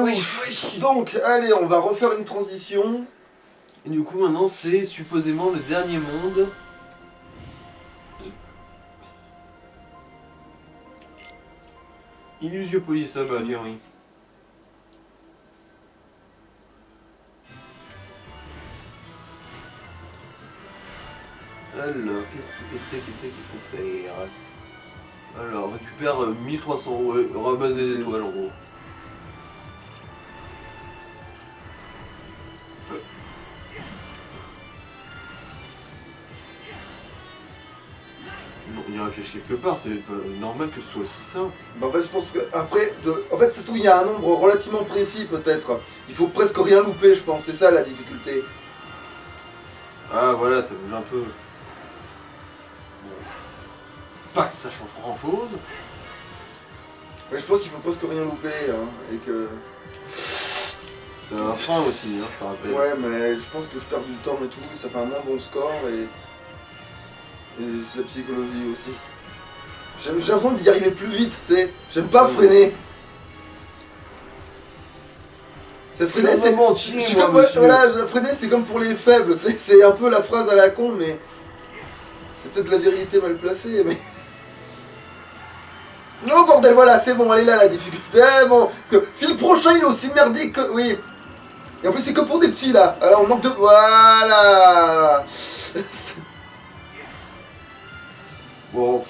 wesh. Donc, allez, on va refaire une transition. Et du coup, maintenant, c'est supposément le dernier monde. Illusiopolis, ah bah tiens, oui. Alors, qu'est-ce qu'il faut faire? Alors, récupère 1300, ouais, ramasse des étoiles en gros. Non, il y a un piège quelque part, c'est pas normal que ce soit aussi simple. Bah, en fait, je pense que après, en fait, ça se trouve, il y a un nombre relativement précis peut-être. Il faut presque rien louper, je pense. C'est ça la difficulté. Ah voilà, ça bouge un peu. Bon. Pas que ça change grand chose. Mais je pense qu'il faut presque rien louper, hein, et que... T'as un frein aussi, hein, je te rappelle. Ouais, mais je pense que je perds du temps et tout, ça fait un moins bon score, et c'est la psychologie aussi. J'ai l'impression d'y arriver plus vite, tu sais. J'aime pas freiner. Ça freiner, c'est... Je suis comme voilà, freiner, c'est comme pour les faibles, tu sais. C'est un peu la phrase à la con, mais... C'est peut-être la virilité mal placée, mais... Non, bordel, voilà, c'est bon, elle est là, la difficulté. Bon, parce que si le prochain, il est aussi merdique que... Oui. Et en plus, c'est que pour des petits, là. Alors, on manque de... Voilà. Bon.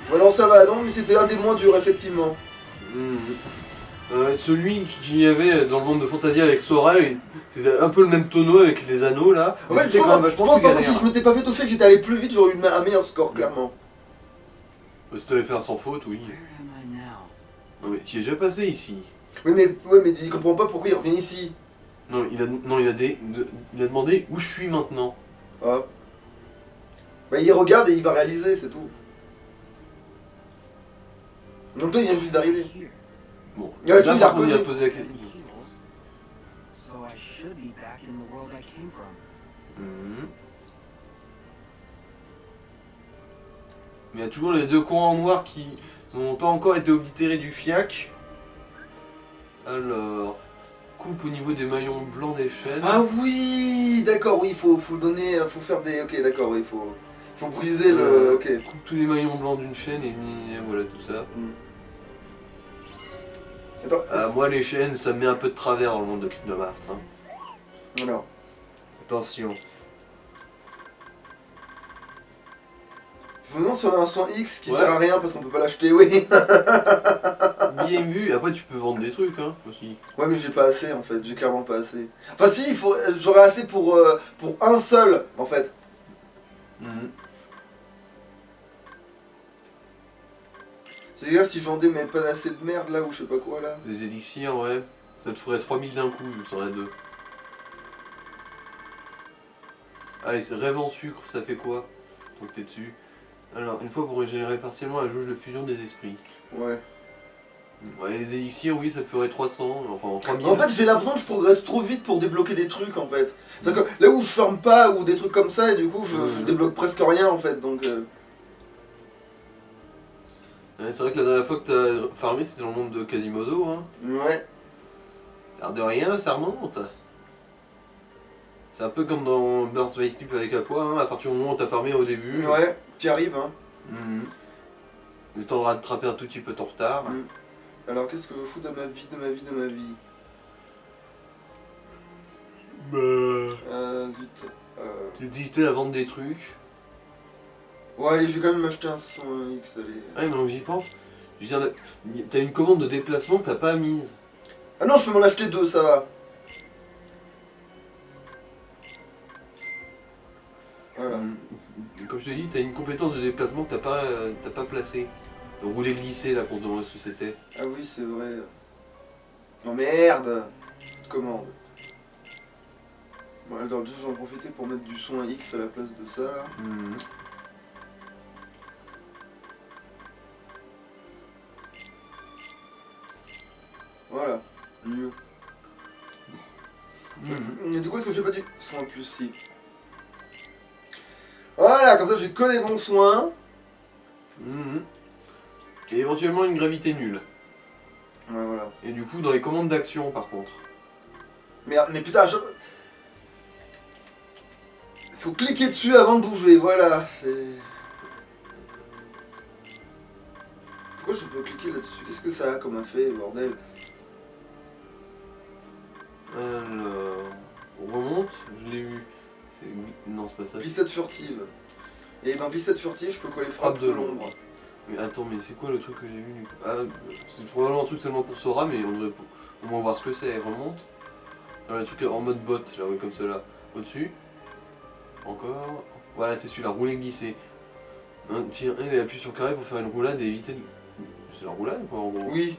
Voilà, ça va, non, mais c'était un des moins durs, effectivement. Celui qu'il y avait dans le monde de Fantasia avec Sora, c'était un peu le même tonneau avec les anneaux là. En fait, je pense par contre, si je m'étais pas fait toucher, que j'étais allé plus vite, j'aurais eu un meilleur score, clairement. Si t'avais fait un sans faute, oui. Non mais tu es déjà passé ici. Oui, mais il comprend pas pourquoi il revient ici. Non, il a demandé où je suis maintenant. Ah. Bah, il regarde et il va réaliser, c'est tout. Donc toi, il vient juste d'arriver. Bon, là, tu il a il a reconnu. posé la question. Mais il y a toujours les deux coins en noir qui n'ont pas encore été oblitérés du FIAC. Alors, coupe au niveau des maillons blancs des chaînes. Ah oui, d'accord, oui, faut donner, faut faire des... Ok, d'accord, oui, faut briser le... Ok. Coupe tous les maillons blancs d'une chaîne et voilà tout ça. Attends, moi les chaînes, ça me met un peu de travers dans le monde de Kingdom Hearts. Hein. Alors. Attention. Je me demande si on a un soin X qui sert à rien parce qu'on peut pas l'acheter, oui. Bien vu, après tu peux vendre des trucs hein, aussi. Ouais mais j'ai pas assez en fait, j'ai clairement pas assez. Enfin si, j'aurais assez pour un seul en fait. C'est-à-dire si je vendais mes panacées de merde là ou je sais pas quoi là. Des élixirs ouais, ça te ferait 3000 d'un coup, je t'en ai deux. Allez, c'est rêve en sucre, ça fait quoi? Tant que t'es dessus. Alors, une fois pour régénérer partiellement la jauge de fusion des esprits. Ouais. Ouais, les élixirs, oui, ça ferait 300, enfin 3000. En fait, j'ai l'impression que je progresse trop vite pour débloquer des trucs en fait. C'est-à-dire que là où je ferme pas ou des trucs comme ça, et du coup, je débloque presque rien en fait, donc... Ouais, c'est vrai que la dernière fois que t'as farmé, c'était dans le monde de Quasimodo, hein. Ouais. L'air de rien, ça remonte. C'est un peu comme dans Birth by Sleep avec Aqua, hein, à partir du moment où t'as farmé au début. Ouais, tu arrives, hein. Le temps de rattraper un tout petit peu ton retard. Alors qu'est-ce que je fous de ma vie, zut. J'ai hésité à vendre des trucs. Ouais, allez, je vais quand même m'acheter un son X, allez. Ah, mais j'y pense. Je veux dire, t'as une commande de déplacement que t'as pas mise. Ah non, je peux m'en acheter deux, ça va. Voilà. Comme je te dis, t'as une compétence de déplacement que t'as pas placée. Donc rouler glisser là pour se demander ce que c'était. Ah oui, c'est vrai. Oh merde! Toute commande. Bon, alors déjà, j'en ai profité pour mettre du son X à la place de ça là. Voilà, mieux. Et du coup, est-ce que j'ai pas du soin plus si? Voilà, comme ça j'ai que des bons soins. Et éventuellement une gravité nulle. Ouais, voilà. Voilà. Et du coup, dans les commandes d'action, par contre. Mais putain, faut cliquer dessus avant de bouger, voilà, c'est... Pourquoi je peux cliquer là-dessus? Qu'est-ce que ça a comme effet, bordel? Alors... On remonte, je l'ai vu. Non, c'est pas ça. Glissade furtive. Et dans glissade furtive, je peux coller Frappe frappe de l'ombre. Mais attends, mais c'est quoi le truc que j'ai vu du coup? Ah, c'est probablement un truc seulement pour Sora, mais on devrait au moins voir ce que c'est. Elle remonte. Alors, le truc en mode bot, là, ouais, comme cela. Au-dessus. Encore. Voilà, c'est celui-là, rouler glisser. Tiens, il appuie sur carré pour faire une roulade et éviter de... C'est la roulade quoi en gros? Oui,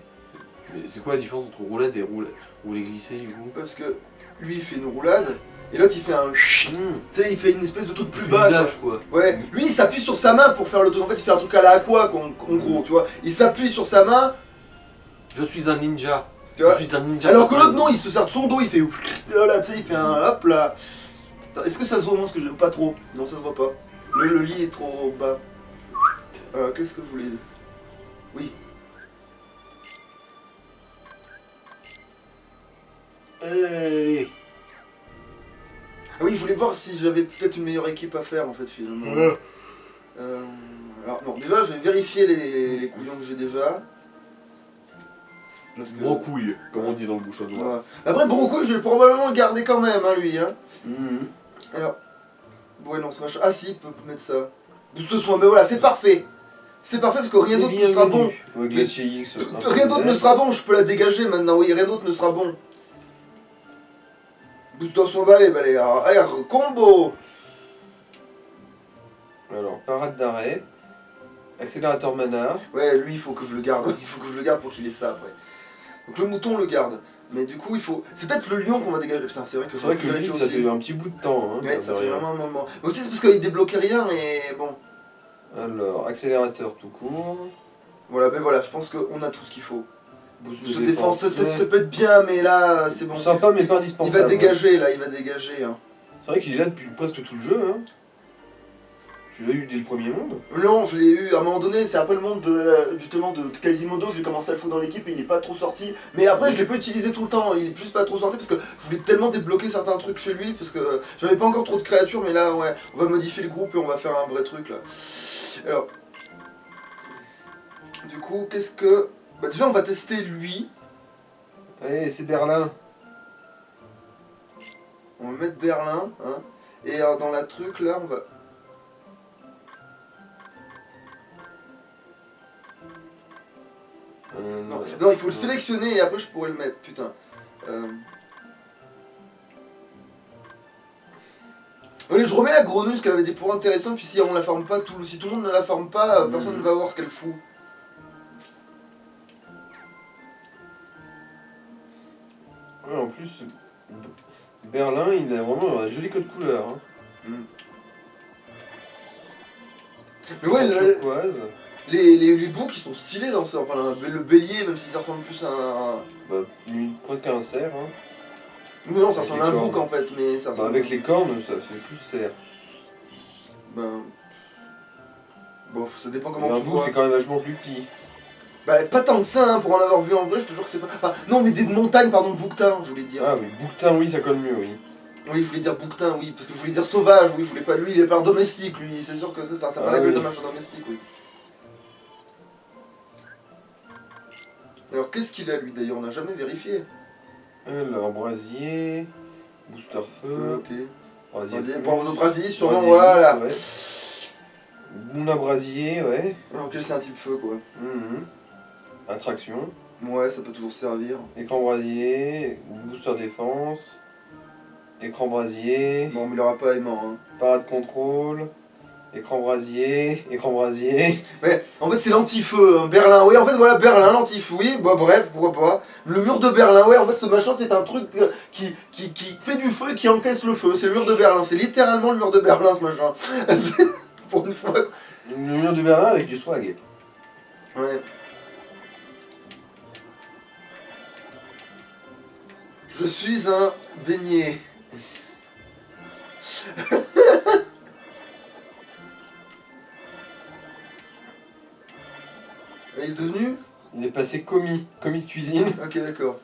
Mais c'est quoi la différence entre roulade et rouler glisser du coup? parce que lui il fait une roulade, et l'autre il fait un... Tu sais, il fait une espèce de truc plus bas. Dash quoi. Ouais, lui il s'appuie sur sa main pour faire le truc. En fait, il fait un truc à la aqua, quoi, en gros, tu vois. Il s'appuie sur sa main, Je suis un ninja. tu vois. Je suis un ninja. Alors que l'autre, non, il se sert de son dos, il fait... Voilà, tu sais, il fait un... Hop là. Attends, est-ce que ça se voit, moi, ce que j'aime pas trop? Non, ça se voit pas. Le lit est trop bas. Qu'est-ce que je voulais dire? Oui. Hey. Ah oui, je voulais voir si j'avais peut-être une meilleure équipe à faire, en fait, finalement. Alors, non, déjà, je vais vérifier les couillons que j'ai déjà. Parce que... Brocouille, comme on dit dans le bouchonnois. Voilà. Après, Brocouille, je vais probablement le garder quand même, hein, lui. Hein. Alors, ouais, non, c'est machin. Ah, si, il peut mettre ça. Boost soin, mais voilà, c'est parfait. C'est parfait parce que rien d'autre ne sera bon. Ouais, Glacier X. Rien d'autre ne sera bon, je peux la dégager maintenant, oui, rien d'autre ne sera bon. Boost soin, balai, balai. Allez, combo. Alors, parade d'arrêt. Accélérateur mana. Ouais, lui, il faut que je le garde. Il faut que je le garde pour qu'il ait ça après. Donc le mouton, on le garde. Mais du coup, il faut... C'est peut-être le lion qu'on va dégager. Putain, c'est vrai que C'est vrai que le vérifier livre, ça aussi. fait un petit bout de temps. Hein, Ouais, ça fait rien. vraiment un moment. Mais aussi, c'est parce qu'il débloquait rien et bon. Alors, accélérateur tout court. Voilà, ben voilà, je pense qu'on a tout ce qu'il faut. Boost Boost de défense, ça peut être bien, mais là, c'est bon. Sympa, mais pas Il indispensable. va dégager, là, il va dégager. Hein. C'est vrai qu'il est là depuis presque tout le jeu. Hein. Tu l'as eu dès le premier monde. Non, je l'ai eu à un moment donné, c'est après le monde justement de Quasimodo, j'ai commencé à le foutre dans l'équipe et il est pas trop sorti. Mais après, je l'ai pas utilisé tout le temps, il est juste pas trop sorti parce que je voulais tellement débloquer certains trucs chez lui parce que j'avais pas encore trop de créatures, mais là, ouais, on va modifier le groupe et on va faire un vrai truc là. Alors, du coup, qu'est-ce que. Bah, déjà, on va tester lui. Allez, c'est Berlin. On va mettre Berlin, hein. Et dans la truc là, on va. Non, il faut le sélectionner et après je pourrais le mettre, putain. Allez, je remets la grenouille parce qu'elle avait des points intéressants, puis si on la forme pas, si tout le monde ne la forme pas, personne ne va voir ce qu'elle fout. Ouais, en plus, Berlin, il a vraiment un joli code couleur. Hein. Mais ouais, Turquoise. les boucs ils sont stylés dans ça, enfin le bélier, même si ça ressemble plus à un... Bah, presque un cerf. Hein. Mais non, ça Avec ressemble à les un bouc cornes. en fait, mais ça Bah, ressemble... avec les cornes, ça fait plus cerf. Ben... Bon, ça dépend Et comment un tu bouc, vois. c'est quand même vachement plus petit. Bah pas tant que ça, hein, pour en avoir vu en vrai, je te jure que c'est pas... Enfin, non, mais des montagnes, pardon, bouquetin, je voulais dire. Ah, mais bouquetin, oui, ça colle mieux, oui. Oui, je voulais dire bouquetin, oui, parce que je voulais dire sauvage, oui, je voulais pas... Lui, il est pas domestique, lui, c'est sûr que ça a pas la gueule oui. d'un machin domestique, oui. Alors, qu'est-ce qu'il a, lui, d'ailleurs? On n'a jamais vérifié. Alors, brasier, booster feu, Ok. brasier, Brasier, plus, pour vos brasiers, sûrement, brasier, voilà. Ouais. Moulin brasier, ouais. Alors, ok, c'est un type feu, quoi. Attraction, Ouais, ça peut toujours servir. écran brasier, booster défense, écran brasier, Bon, mais il aura pas aimant, hein. parade contrôle, écran brasier, écran brasier. Ouais, en fait, c'est l'anti-feu, hein. Berlin, ouais, en fait, voilà, Berlin, l'anti-feu, oui, bah bref, pourquoi pas. Le mur de Berlin, ouais, en fait, ce machin, c'est un truc qui fait du feu et qui encaisse le feu. C'est le mur de Berlin, c'est littéralement le mur de Berlin, ce machin. Pour une fois, quoi. Le mur de Berlin avec du swag. Ouais. Je suis un beignet. Il est devenu... Il est passé c'est commis de cuisine. Ok, d'accord.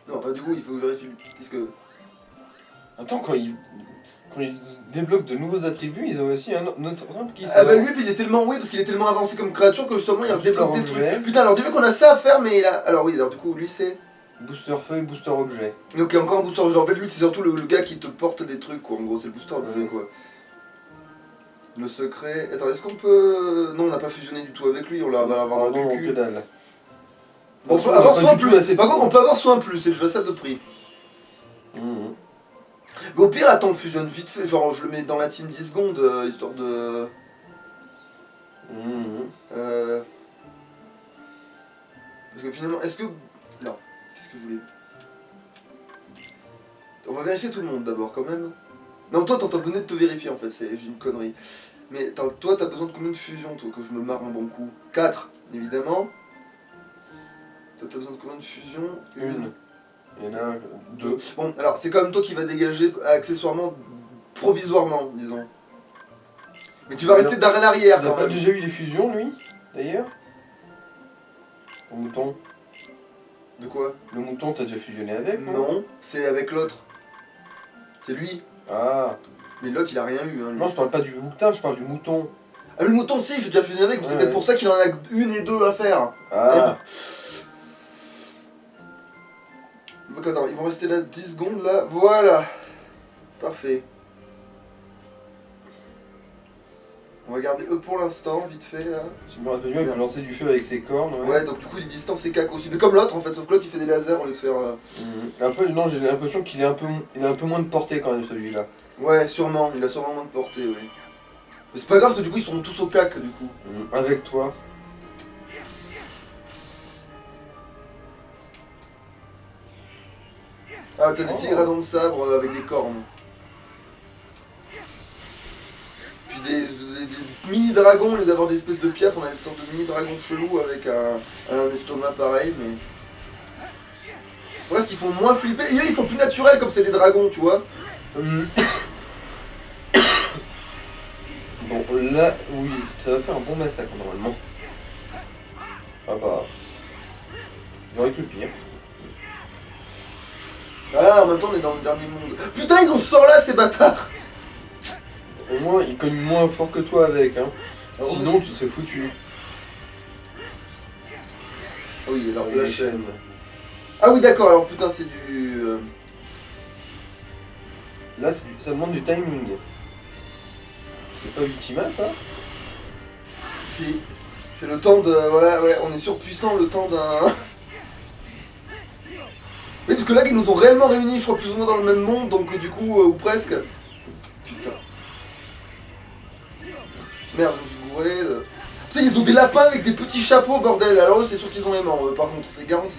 Non, bah, du coup, il faut que je vérifie. Qu'est-ce que. Attends, quand ils débloquent de nouveaux attributs, ils ont aussi un autre truc qui Ah bah lui, puis il est tellement. Oui, parce qu'il est tellement avancé comme créature que justement il redébloque des objet. trucs. Putain, alors tu veux qu'on a ça à faire, mais il a. Alors oui, alors du coup, lui c'est. Booster feu et booster objet. Ok, encore un booster objet. En fait, lui, c'est surtout le gars qui te porte des trucs, quoi. En gros, c'est le booster objet, quoi. Le secret. Attends, est-ce qu'on peut. Non, on n'a pas fusionné du tout avec lui, on va l'avoir dans non, le cul. que dalle. On peut avoir soin plus. Par contre, on peut avoir soin plus, et je vois ça de prix. Mhm. Mais au pire, attends, on fusionne vite fait. Genre, je le mets dans la team 10 secondes, histoire de. Mhm. Parce que finalement, est-ce que. Non, qu'est-ce que je voulais. On va vérifier tout le monde d'abord, quand même. Non, toi, t'en venais de te vérifier en fait, j'ai une connerie. Mais toi, t'as besoin de combien de fusions, toi, que je me marre un bon coup? 4, évidemment. Toi, t'as besoin de combien de fusions? Une. Il y en a deux. Bon, alors, c'est quand même toi qui vas dégager, accessoirement, provisoirement, disons. Mais tu vas rester derrière l'arrière, Il n'a quand pas même. déjà eu des fusions, lui, d'ailleurs? Le mouton. De quoi? Le mouton, t'as déjà fusionné avec? Non, c'est avec l'autre. C'est lui. Ah. Mais l'autre, il a rien eu, hein, lui. Non, je parle pas du bouquetin, je parle du mouton. Ah, le mouton, si, j'ai déjà fusionné avec, mais c'est Ouais, peut-être ouais. pour ça qu'il en a une et deux à faire. Ah. Donc attends, ils vont rester là 10 secondes là, voilà. Parfait. On va garder eux pour l'instant, vite fait là. Si je me rappelle bien, il peut lancer du feu avec ses cornes. Ouais, donc du coup il est distance et cac aussi. Mais comme l'autre en fait, sauf que l'autre il fait des lasers au lieu de faire. Après, non, j'ai l'impression qu'il est un peu moins de portée quand même, celui-là. Ouais, sûrement, il a sûrement moins de portée, oui. Mais c'est pas grave parce que du coup ils seront tous au cac du coup. Avec toi. Ah, t'as des tigradons de sabre avec des cornes. Puis des mini-dragons, au lieu d'avoir des espèces de piafs, on a des sortes de mini-dragons chelous avec un estomac pareil, mais. Presque ils font moins flipper. Et eux ils font plus naturel comme c'est des dragons, tu vois. Bon, là, oui, ça va faire un bon massacre normalement. Ah bah. J'aurais cru pire. Ah, en même temps on est dans le dernier monde. Putain, ils ont ce sort là, ces bâtards! Au moins, il cogne moins fort que toi avec, hein. Ah, Sinon, tu serais foutu. Ah oui, alors Et la les chaîne. chaînes. Ah oui, d'accord, alors putain, c'est du. Là, ça demande du timing. C'est pas Ultima, ça? Si. C'est le temps de. Voilà, ouais, on est surpuissant le temps d'un. Oui, parce que là, ils nous ont réellement réunis, je crois, plus ou moins dans le même monde, donc du coup, ou presque. Putain. Merde, je me suis bourré. Putain, ils ont des lapins avec des petits chapeaux, bordel. Alors eux, c'est sûr qu'ils ont les morts, par contre, c'est garanti.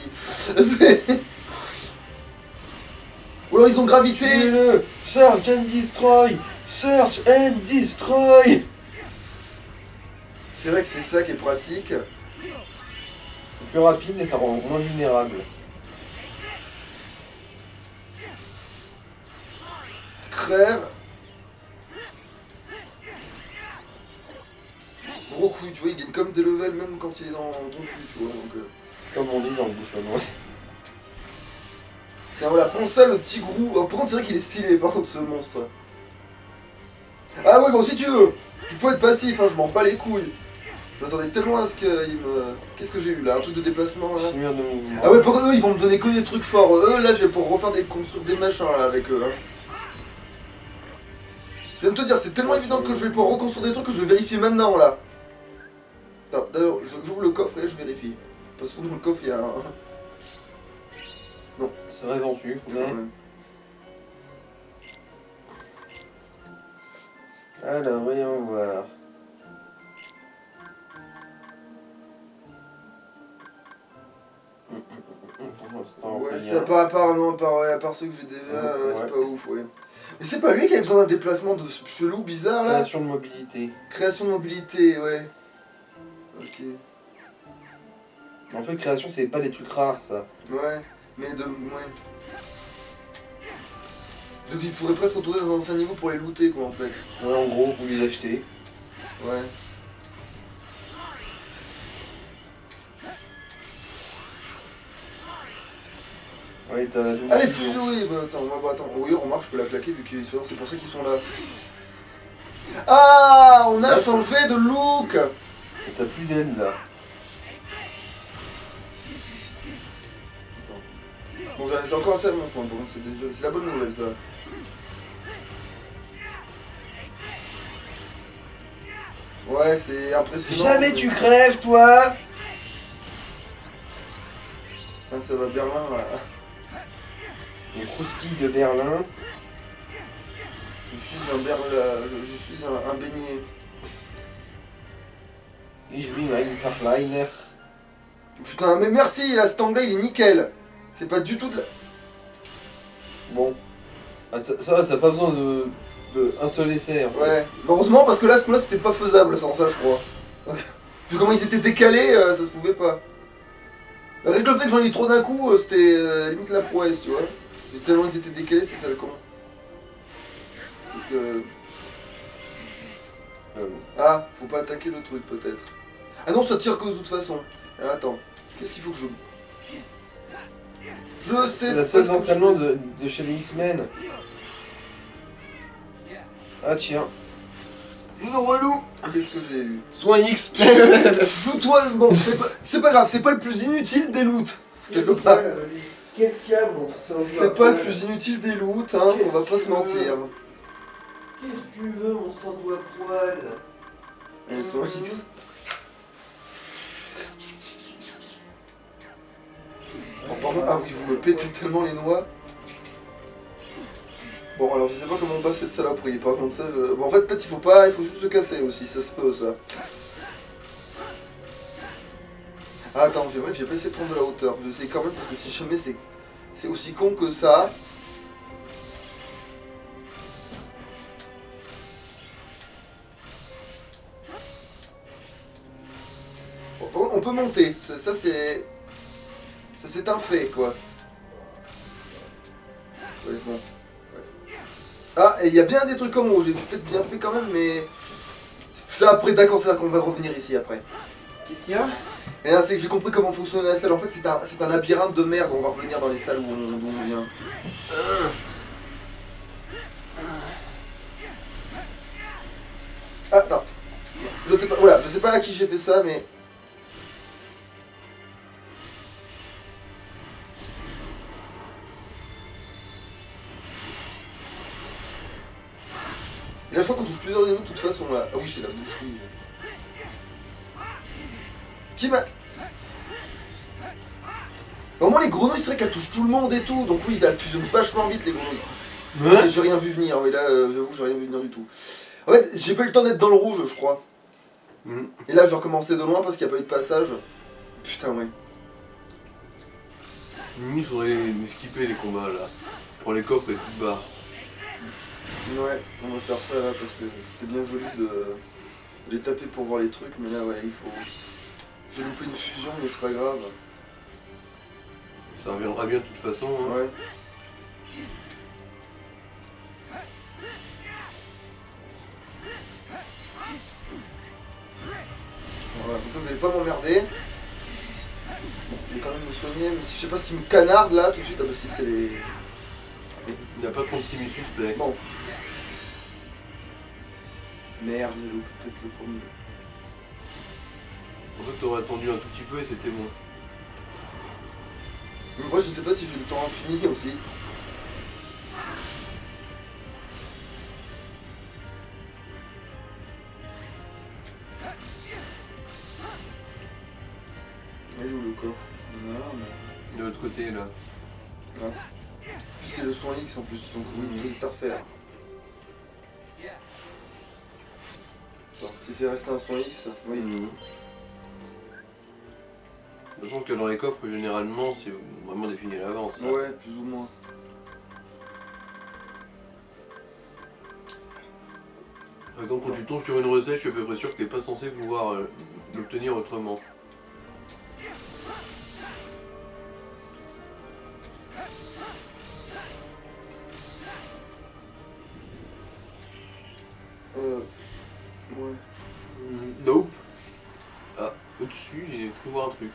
Ou alors ils ont gravité. Tuez-le! Search and destroy! Search and destroy! C'est vrai que c'est ça qui est pratique. C'est plus rapide et ça rend moins vulnérable. Crève. Gros couille, tu vois, il gagne comme des levels même quand il est dans ton cul, tu vois. Donc, Comme on dit dans le bouchon, ouais. tiens, voilà, prends ça, le petit grou. Alors, par contre, c'est vrai qu'il est stylé, par contre, ce monstre. Ah oui, bon, si tu veux. Tu peux être passif, hein, je m'en bats les couilles. Je m'attendais tellement à ce qu'il me. Qu'est-ce que j'ai eu là? Un truc de déplacement là? Chimère de mouvement. Ah ouais, pour eux, ils vont me donner que des trucs forts. Eux, là, je vais pour refaire construire des machins là, avec eux. Hein. Je viens de te dire, c'est tellement évident que je vais pouvoir reconstruire des trucs que je vais vérifier maintenant là. Attends, d'ailleurs, j'ouvre le coffre et là, je vérifie. Parce que dans le coffre, il y a un. Non. C'est rêve en sucre, mais. Ouais. Alors, voyons voir. Pour l'instant, Ouais, rien. c'est apparemment, à part ceux que j'ai déjà, Ouais. c'est pas ouf, ouais. Mais c'est pas lui qui a besoin d'un déplacement de chelou, bizarre là? Création de mobilité. Création de mobilité, ouais. Ok. En fait, création, c'est pas des trucs rares, ça. Ouais, mais de. Ouais. Donc il faudrait presque retourner dans un ancien niveau pour les looter, quoi, en fait. Ouais, en gros, vous les achetez. Ouais. Ouais, t'as la double Allez, fusion. fusion, oui, bah attends. Oui, remarque, je peux la claquer vu qu'ils sont. C'est pour ça qu'ils sont là. Ah, on a changé de look. Et t'as plus d'aile là. Bon, j'ai encore assez à mon point, bon, c'est la bonne nouvelle ça. Ouais, c'est impressionnant. Jamais mais- tu crèves, toi! Ah, ça va Berlin là. Les croustilles de Berlin. Je suis un beignet. Ich bin ein Verleiner. Putain, mais merci, là, cet anglais il est nickel. C'est pas du tout de la... Bon. Ah, ça va, t'as pas besoin de un seul essai. En fait. Ouais, heureusement parce que là, ce coup-là, c'était pas faisable sans ça, je crois. Donc, vu comment ils étaient décalés, ça se pouvait pas. Avec le fait que j'en ai eu trop d'un coup, c'était limite la prouesse, tu vois. Tellement ils étaient décalés, c'est ça le con. Parce que... Ah, faut pas attaquer le truc peut-être. Ah non, ça tire que de toute façon. Alors attends, qu'est-ce qu'il faut que je... Je sais C'est la pas seule ce que je entraînement fais. de chez les X-Men. Ah tiens. Une relou. Qu'est-ce que j'ai eu? Soin X. Fous-toi, bon, c'est pas grave, c'est pas le plus inutile des loots. Quelque part. Qu'est-ce qu'il y a, mon sang? C'est pas le plus inutile des loots, hein, on va pas se mentir. Qu'est-ce que tu veux, mon sang doigt poil? Elles sont X. Oh, pardon, ah oui, vous me pétez tellement les noix. Bon, alors je sais pas comment on passe cette saloperie, par contre ça, bon, en fait peut-être il faut pas, il faut juste le casser aussi, ça se peut ça. Ah attends, c'est vrai que j'ai pas essayé de prendre de la hauteur, j'essaie quand même parce que si jamais c'est aussi con que ça. Bon, par contre, on peut monter, ça c'est... Ça c'est un fait quoi. Ouais, bon. Ouais. Ah, et il y a bien des trucs comme moi, j'ai peut-être bien fait quand même, mais... Ça après, d'accord, c'est ça qu'on va revenir ici après. Qu'est-ce qu'il y a? Et là, c'est que j'ai compris comment fonctionne la salle. En fait, c'est un labyrinthe de merde. On va revenir dans les salles d'où on vient. Ah, non. Je sais pas, voilà, je sais pas à qui j'ai fait ça, mais... Et là, je crois qu'on touche plusieurs ennemis de toute façon, là. Ah oui, c'est la boucherie. Qui m'a... Au moins, les grenouilles, c'est vrai qu'elles touchent tout le monde et tout. Donc oui, elles fusionnent vachement vite, les grenouilles. Ouais. J'ai rien vu venir, mais là, j'avoue, j'ai rien vu venir du tout. En fait, j'ai pas eu le temps d'être dans le rouge, je crois. Et là, je dois recommencer de loin parce qu'il n'y a pas eu de passage. Putain, ouais. Limite, faudrait les skipper les combats là. Pour les coffres et tout de barre. Ouais, on va faire ça là parce que c'était bien joli de les taper pour voir les trucs, mais là, ouais, il faut... J'ai loupé une fusion, mais c'est pas grave. Ça reviendra bien de toute façon. Hein. Ouais. Voilà, comme ça vous allez pas m'emmerder. Je vais quand même me soigner, mais je sais pas ce qui me canarde là tout de suite. Ah bah si, c'est les... Il n'y a pas 36 000 suspects. Bon. Merde, j'ai loupé peut-être le premier. En fait, t'aurais attendu un tout petit peu et c'était bon. Mais moi je sais pas si j'ai le temps infini aussi. Elle est où le coffre? Il y en a un, mais... De l'autre côté là. Ah. Puis c'est le soin X en plus, donc oui, il faut tout à refaire. Alors, si c'est resté un soin X, oui. Je pense que dans les coffres, généralement, c'est vraiment défini à l'avance. Hein. Ouais, plus ou moins. Par exemple, quand tu tombes sur une recette, je suis à peu près sûr que t'es pas censé pouvoir l'obtenir autrement. Ouais. Nope. Ah, au-dessus, j'ai cru voir un truc.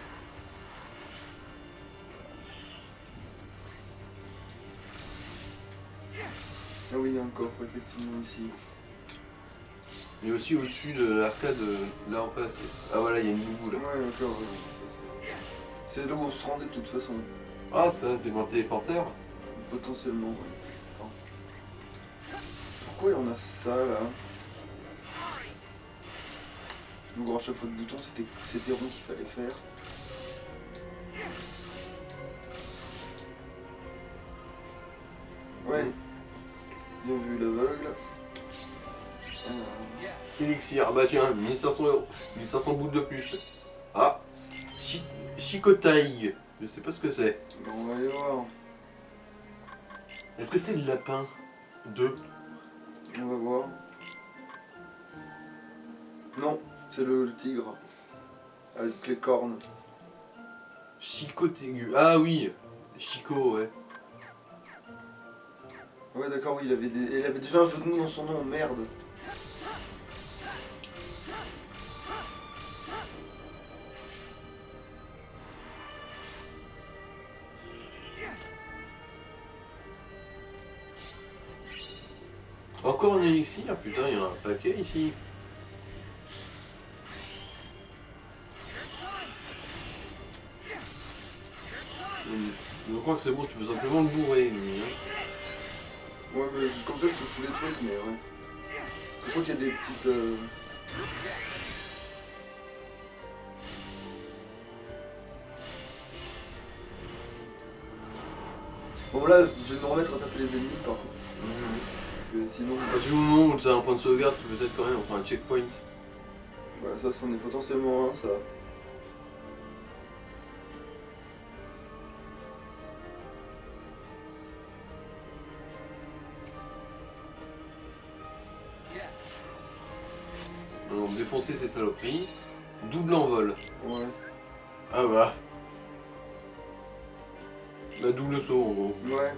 Ah oui, il y a un coffre effectivement ici. Et aussi au-dessus de l'arcade, là en face. Ah voilà, il y a une boubou là. Ouais, d'accord, ouais. C'est là où on se rendait de toute façon. Ah ça, c'est un téléporteur. Potentiellement, ouais. Attends. Pourquoi on a ça là? Je me à chaque fois de bouton, c'était rond qu'il fallait faire. Ouais. Bien vu l'aveugle. Elixir, ah bah tiens, 1500 €. 1500 boules de plus. Ah, Chicotaï. Je sais pas ce que c'est. Bon, on va aller voir. Est-ce que c'est le lapin 2? On va voir. Non, c'est le tigre. Avec les cornes. Chicotégu. Ah oui, Chico, ouais. Ouais d'accord, oui, il avait déjà un jeu de mots dans son nom, merde. Encore un élixir, putain, il y a un paquet ici. Je crois que c'est bon, tu peux simplement le bourrer, lui. Hein. Ouais, mais comme ça je trouve tous les trucs, mais ouais. Je crois qu'il y a des petites... Bon là, je vais me remettre à taper les ennemis par contre. Parce que sinon... À partir du moment où tu as un point de sauvegarde, tu peux peut-être quand même faire un checkpoint. Ouais, ça c'en est potentiellement un, ça. Alors, défoncer ces saloperies. Double envol. Ouais. Ah bah. La double saut en gros. Ouais.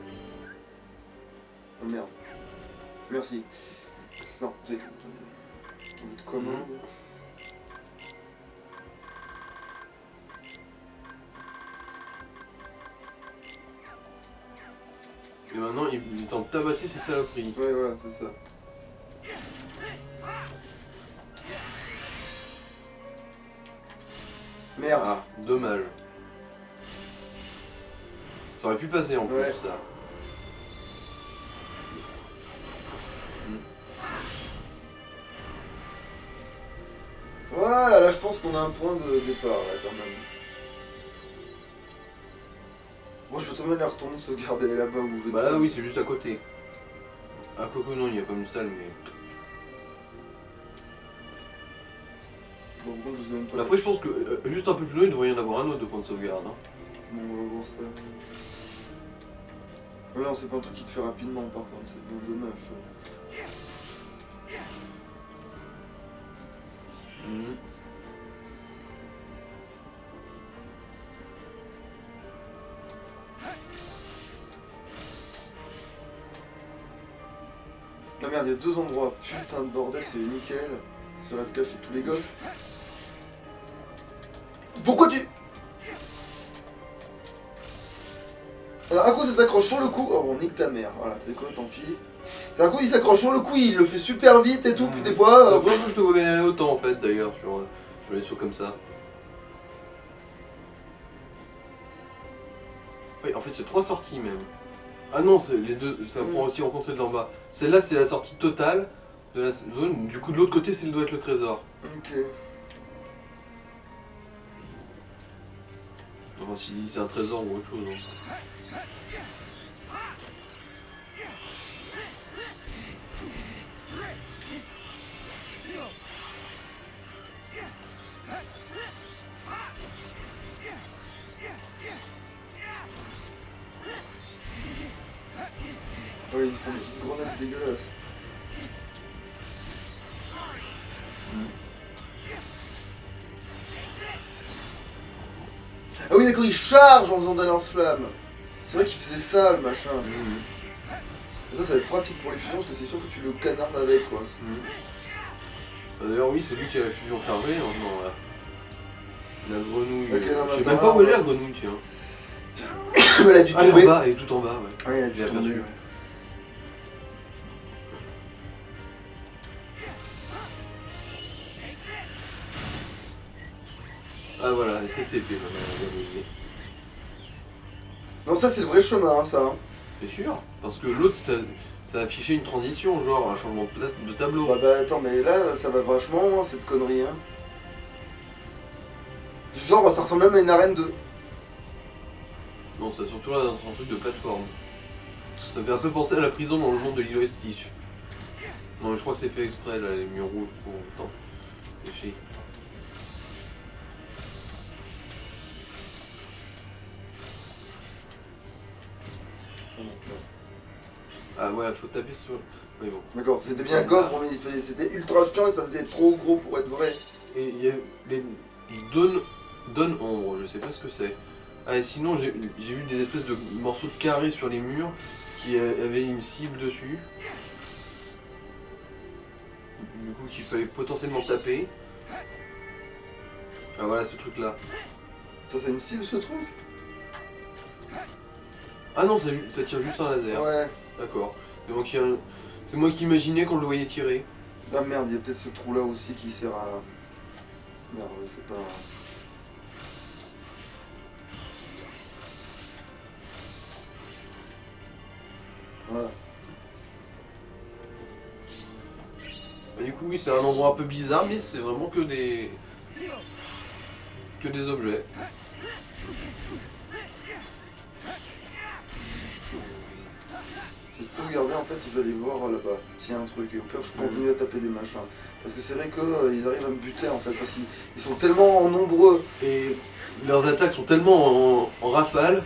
Oh merde. Merci. Non, c'est... Votre commande. Et maintenant il tente de tabasser ces saloperies. Ouais, voilà, c'est ça. Merde. Ah, dommage. Ça aurait pu passer en Ouais. plus ça. Voilà, là je pense qu'on a un point de départ là quand même. Bon, je vais quand même les retourner sauvegarder là-bas où je... Bah là oui, c'est juste à côté. À Coco non, il y a comme une salle mais... Bon, bon, je sais même pas... Mais après je pense que juste un peu plus loin il devrait y en avoir un autre de point de sauvegarde. Hein. Bon, on va voir ça. Oh non, c'est pas un truc qui te fait rapidement par contre, c'est bien dommage. Mhm. Ah merde, il y a deux endroits. Putain de bordel, c'est nickel. Ça va te cacher tous les gosses. Pourquoi tu... Alors un coup ça s'accroche sur le cou, oh bon nique ta mère, voilà, tu sais quoi, tant pis. C'est un coup il s'accroche sur le cou, il le fait super vite et tout, puis des C'est fois... la première fois que je te vois galérer autant en fait d'ailleurs sur les sauts comme ça. Oui, en fait il y a 3 sorties même. Ah non, c'est les deux, ça prend aussi en compte celle d'en bas. Celle-là c'est la sortie totale de la zone, du coup de l'autre côté doit être le trésor. Ok. Enfin, si c'est un trésor ou autre chose. Hein. Ouais, ils font des petites grenades dégueulasses. Ah oui d'accord, il charge en faisant des lance-flammes. C'est vrai qu'il faisait ça le machin. Et ça va être pratique pour les fusions parce que c'est sûr que tu le canardes avec quoi. D'ailleurs oui, c'est lui qui a la fusion chargée maintenant là. La grenouille. Ok, non, je sais attends, même pas où elle est la grenouille tiens. Elle a dû Elle est tomber. en bas, elle est tout en bas ouais. Ouais, elle a dû Je l'ai tomber. aperçu. Ouais. Ah voilà, et c'est TP maintenant. Non, ça c'est le vrai chemin, hein, ça. Hein. C'est sûr, parce que l'autre ça affichait une transition, genre un changement de tableau. Ouais, bah attends, mais là ça va vachement loin cette connerie. Hein. Genre, ça ressemble même à une arène de. Non, c'est surtout là un truc de plateforme. Ça fait un peu penser à la prison dans le monde de Lilo et Stitch. Non, mais je crois que c'est fait exprès là, les murs rouges pour autant. C'est chic. Ah ouais, faut taper sur. Mais bon. D'accord, c'était bien coffre, mais c'était ultra chiant et ça faisait trop gros pour être vrai. Et il y a des donne ombre, je sais pas ce que c'est. Ah, et sinon, j'ai vu des espèces de morceaux de carrés sur les murs qui avaient une cible dessus. Du coup, qu'il fallait potentiellement taper. Ah, voilà ce truc là. Ça, c'est une cible ce truc? Ah non, ça tire juste un laser. Ouais. D'accord. C'est moi qui imaginais quand je le voyais tirer. Ah merde, il y a peut-être ce trou là aussi qui sert à. Merde, je sais pas. Voilà. Et du coup, oui, c'est un endroit un peu bizarre, mais c'est vraiment que des objets. J'ai sauvegardé en fait, je vais aller voir là-bas. S'il y a un truc, et au pire, je continue à taper des machins. Parce que c'est vrai qu'ils arrivent à me buter en fait, parce qu'ils sont tellement nombreux. Et leurs attaques sont tellement en rafale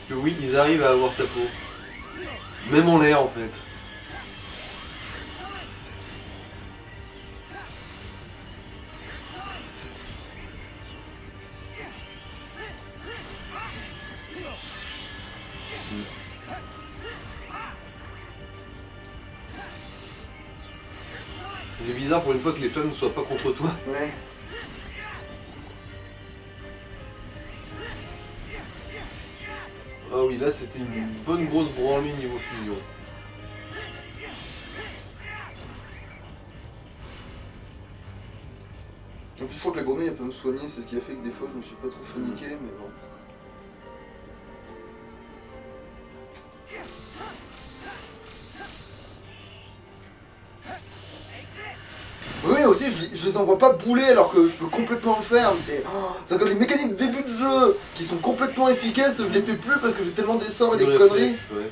que oui, ils arrivent à avoir ta peau. Même en l'air en fait. C'est bizarre pour une fois que les flammes ne soient pas contre toi. Ouais. Ah oui, là c'était une bonne grosse branlée niveau fusion. En plus, je crois que la grenouille elle peut me soigner, c'est ce qui a fait que des fois je me suis pas trop fait niquer, mais bon. Oui, aussi, je les envoie pas bouler alors que je peux complètement le faire. C'est comme les mécaniques de début de jeu qui sont complètement efficaces, je les fais plus parce que j'ai tellement des sorts et des Le conneries. réflexe, ouais.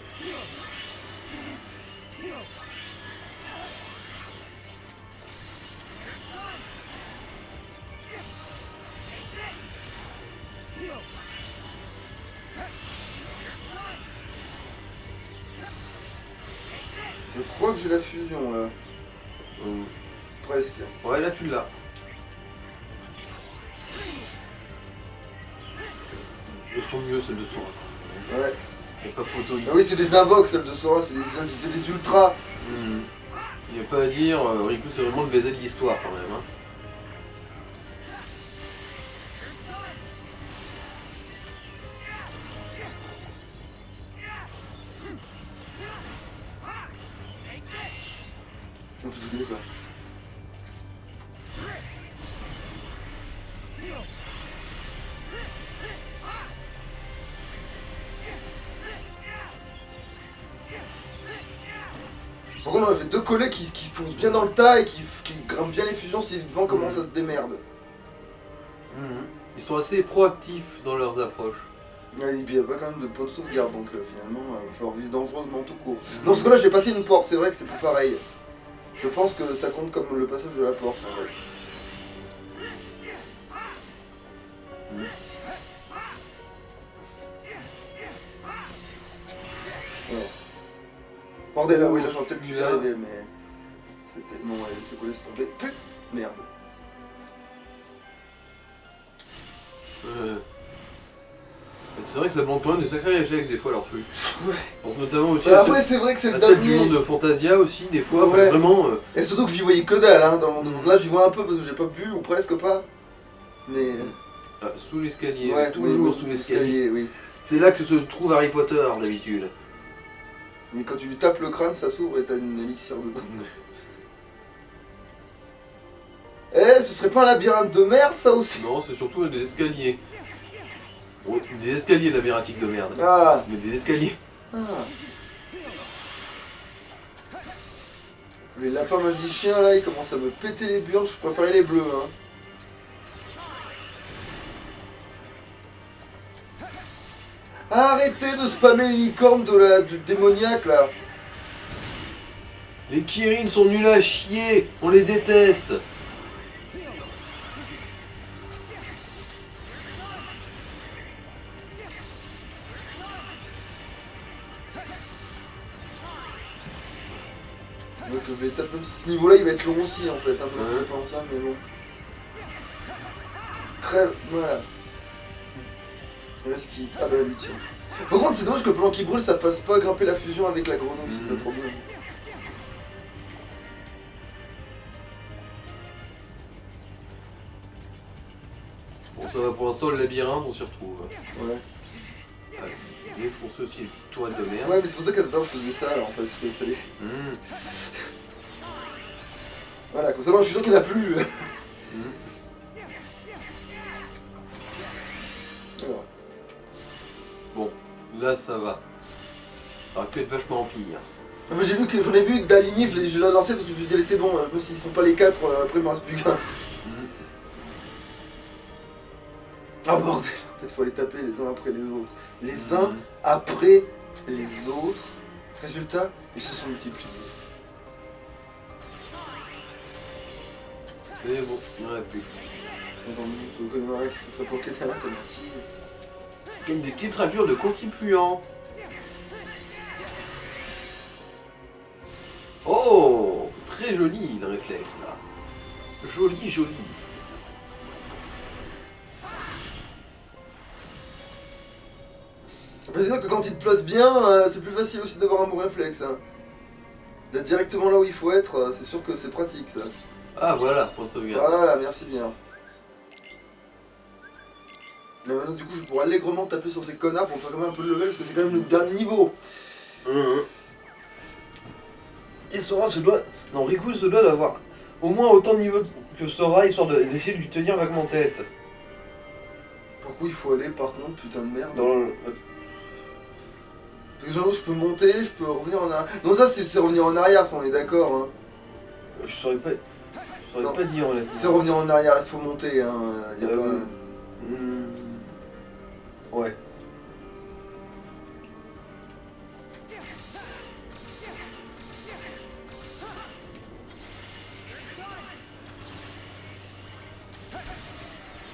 Je crois que j'ai la fusion là. Presque. Ouais, là tu l'as. Elles sont mieux celles de Sora. Ouais. Y'a pas photo. Ah oui, c'est des invoques celles de Sora, c'est des ultras. Y a pas à dire, Riku c'est vraiment le baiser de l'histoire quand même. Hein. On peut se quoi. Par contre, moi, j'ai deux collègues qui foncent bien dans le tas et qui grimpent bien les fusions si le vent commence à se démerde. Ils sont assez proactifs dans leurs approches. Et puis il n'y a pas quand même de point de sauvegarde, donc finalement, il va falloir vivre dangereusement tout court. Non, parce que là, j'ai passé une porte, c'est vrai que c'est plus pareil. Je pense que ça compte comme le passage de la porte, en fait. Ouais. Bordel, là, oui, là, j'aurais peut-être pu y arriver, mais... C'était... Non, ouais, c'est quoi, laisse tomber. Merde. C'est vrai que ça demande quand même des sacrés réflexes des fois leur truc. Ouais. Je pense notamment aussi Bah, à après, c'est vrai que c'est le celle du dernier. monde de Fantasia aussi, des fois, Ouais. vraiment... Et surtout que j'y voyais que dalle, hein, dans le monde. Là, j'y vois un peu parce que j'ai pas bu, ou presque pas. Mais... Ah, sous l'escalier, Ouais, toujours oui, sous l'escalier. oui. C'est là que se trouve Harry Potter d'habitude. Mais quand tu lui tapes le crâne, ça s'ouvre et t'as une élixir dedans. Eh, ce serait pas un labyrinthe de merde, ça aussi? Non, c'est surtout des escaliers. Oh, des escaliers labyrinthiques de merde. Ah, Mais des escaliers. ah. Les lapins magiciens, là, ils commencent à me péter les burnes. Je préférais les bleus, hein. Arrêtez de spammer les licornes du démoniaque, là. Les Kirin sont nuls à chier. On les déteste. Donc je vais taper, même si ce niveau-là, il va être long aussi, en fait. Un peu, Ouais. je pense ça, mais bon. Crève, voilà. Il reste qui? Ah bah lui, tiens. Par contre, c'est dommage que pendant qu'il brûle, ça fasse pas grimper la fusion avec la grenouille, ce serait trop bien. Bon, ça va pour l'instant, le labyrinthe, on s'y retrouve. Ouais. Allez, défoncer aussi les petites toiles de merde. Ouais, mais c'est pour ça qu'à tout à l'heure, je faisais ça, alors en fait, je faisais ça. Mmh. Voilà, comme ça, moi, je suis sûr qu'il n'y en a plus. Mmh. Alors. Bon, là ça va. Ça aurait pu être vachement pire. Ah, mais j'ai vu que j'en ai vu d'aligner, je l'ai lancé parce que je me suis dit, allez, c'est bon, même s'ils sont pas les 4, après il me reste plus qu'un. Mmh. Ah bordel, en fait, faut les taper les uns après les autres. Les uns après les autres. Résultat, ils se sont multipliés. C'est bon, il n'y en a plus. Attends, comme un Rex, ça serait pour quelqu'un comme un petit. Comme des petites rayures de constituants. Oh, très joli le réflexe là. Joli, joli. C'est sûr que quand il te place bien, c'est plus facile aussi d'avoir un bon réflexe. Hein. D'être directement là où il faut être, c'est sûr que c'est pratique ça. Ah voilà, pour sauvegarde. Voilà, merci bien. Mais maintenant, du coup, je pourrais allègrement taper sur ces connards pour me faire quand même un peu de level parce que c'est quand même le dernier niveau. Et Sora se doit. Non, Riku se doit d'avoir au moins autant de niveau que Sora, histoire d'essayer de lui tenir vaguement tête. Par où il faut aller par contre, putain de merde. Dans le... Parce que genre, je peux monter, je peux revenir en arrière. Non, ça c'est revenir en arrière, ça on est d'accord. Hein. Je saurais pas. Je saurais pas dire honnêtement. C'est revenir en arrière, il faut monter. Hein. Y a pas... Ouais.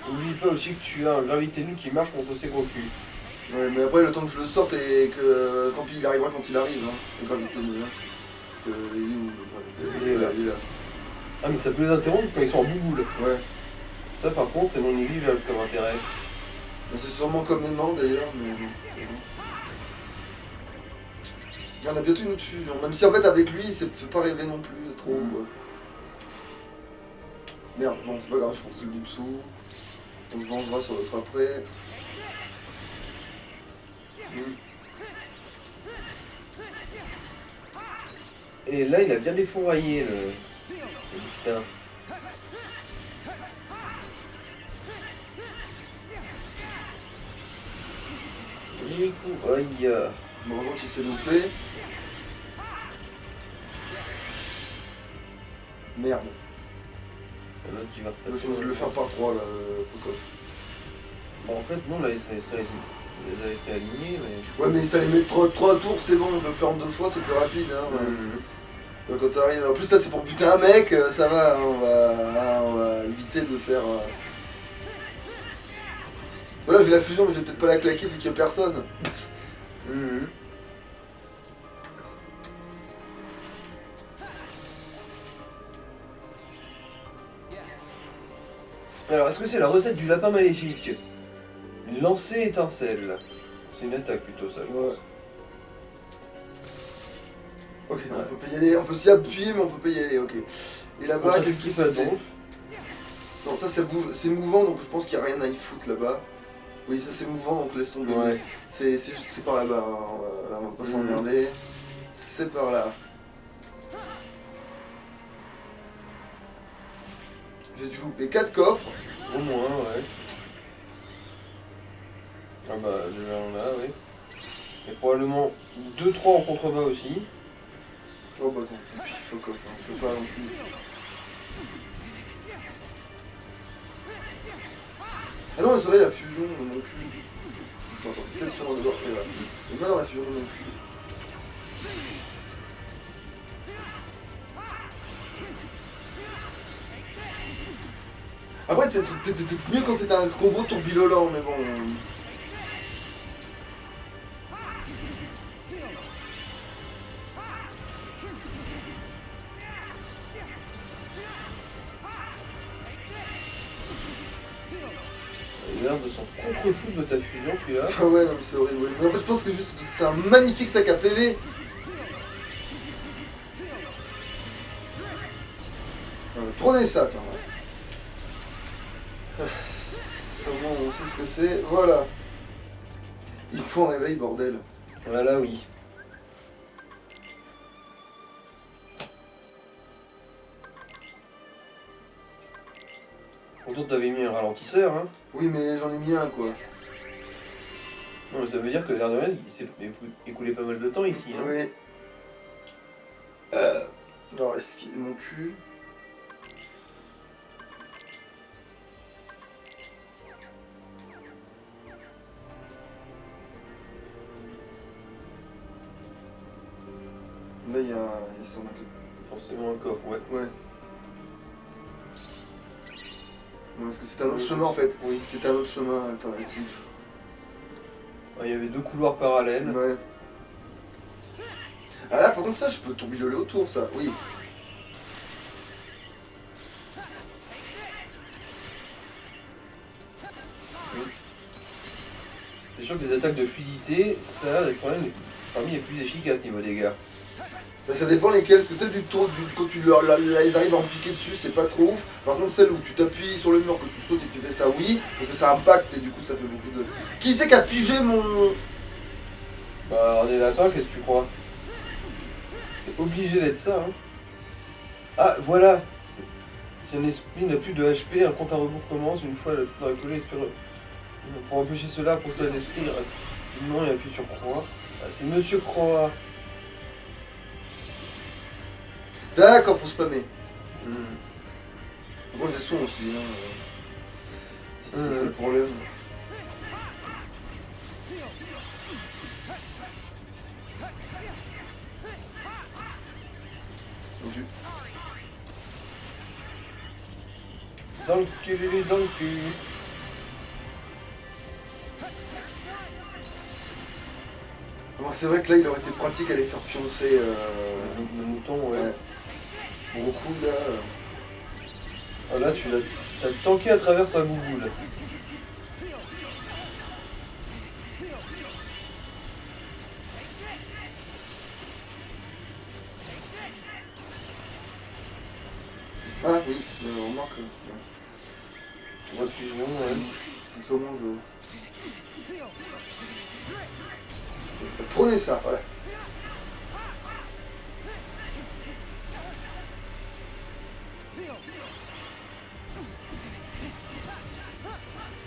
N'oublie pas aussi que tu as un gravité nul qui marche contre ces gros culs. Ouais, mais après, le temps que je le sorte et que tant pis, il arrivera quand il arrive. Hein. Le gravité nul. Hein. Il est où le gravité? Il est là. Il est là. Ah, mais ça peut les interrompre quand ils sont en bouboule. Ouais. Ça, par contre, c'est non négligeable comme intérêt. C'est sûrement comme aimant d'ailleurs, mais bon. Il y en a bientôt une autre fusion. Même si en fait avec lui, il se fait pas rêver non plus trop. Quoi. Merde, bon c'est pas grave, je pense que c'est le du dessous. On se vengera sur l'autre après. Et là, il a bien défouraillé le putain. Riku, aïe. Bon, heureusement qu'il s'est loupé. Merde. L'autre qui va Je repasser. vais le faire par 3 là. Pourquoi Bon, en fait, non, là, il serait aligné, mais. Ouais, mais ça les met 3 tours, c'est bon, on peut le faire en 2 fois, c'est plus rapide. Hein, ouais. Donc, quand t'arrives. En plus, là, c'est pour buter un mec, ça va, hein, on va éviter de faire. Voilà, j'ai la fusion, mais je vais peut-être pas la claquer vu qu'il y a personne. Alors, est-ce que c'est la recette du lapin maléfique? Lancer étincelle. C'est une attaque plutôt, ça, je pense. Ok, on peut pas y aller, on peut s'y appuyer, mais on peut pas y aller, ok. Et là-bas, qu'est-ce qui se passe? Non, ça bouge, c'est mouvant, donc je pense qu'il n'y a rien à y foutre là-bas. Oui, ça c'est mouvant, donc laisse tomber. Ouais. C'est par là-bas, hein. On va pas s'emmerder. C'est par là. J'ai dû louper 4 coffres. Au moins, ouais. Ah bah, déjà on a, oui. Et probablement 2-3 en contrebas aussi. Oh bah attends, tant pis, fuck off, hein. On peut pas non plus. Ah non, mais c'est vrai, la fusion de mon cul. Attends, peut-être sur le bord, et là. Je vais pas dans la fusion de mon cul. Après, c'est mieux quand c'est un combo tourbillonnant, mais bon. Il a l'air de s'en contre-foutre de ta fusion, celui-là. Ah ouais, non, mais c'est horrible. Ouais. Mais en fait, je pense que juste, c'est un magnifique sac à PV. Prenez ça, tiens. Ouais. Au moins, on sait ce que c'est. Voilà. Il faut un réveil, bordel. Voilà, oui. Pourtant, t'avais mis un ralentisseur, hein. Oui, mais j'en ai mis un, quoi. Non, mais ça veut dire que l'air de rien, il s'est écoulé pas mal de temps ici, hein. Oui. Alors, est-ce qu'il... Mon cul... Là, il y a sûrement que... Forcément un coffre, ouais. Ouais. Ouais, parce que c'est un autre chemin, en fait. Oui. C'est un autre chemin alternatif. Ah, il y avait 2 couloirs parallèles. Ouais. Ah là, par contre, ça, je peux tourbillonner autour, ça. Oui. C'est sûr que les attaques de fluidité, ça a l'air d'être quand même parmi les plus efficaces niveau dégâts. Bah, ça dépend lesquelles, parce que celles du tour, quand tu les arrives à en piquer dessus, c'est pas trop ouf. Par contre, celles où tu t'appuies sur le mur, que tu sautes et que tu fais ça, oui, parce que ça impacte et du coup, ça fait beaucoup de... Qui c'est qui a figé mon... Bah, on est lapins, qu'est-ce que tu crois? C'est obligé d'être ça, hein. Ah, voilà. Si un esprit n'a plus de HP, un compte à rebours commence une fois le temps écoulé, espère... Pour empêcher cela, pour que un esprit reste non et appuie sur croix. Ah, c'est Monsieur Croix. D'accord, faut spammer. Hmm. Moi, j'ai son aussi, hein. C'est le problème. Mon Dieu. Dans le cul, dans le cul. Alors, c'est vrai que là, il aurait été pratique à les faire pioncer. Le mouton, ouais. Beaucoup, là. Ah, là, tu l'as tanké à travers sa bouboule. Ah oui, remarque. Ouais. Refusion, ouais. Sûrement, je... Prenez ça, voilà.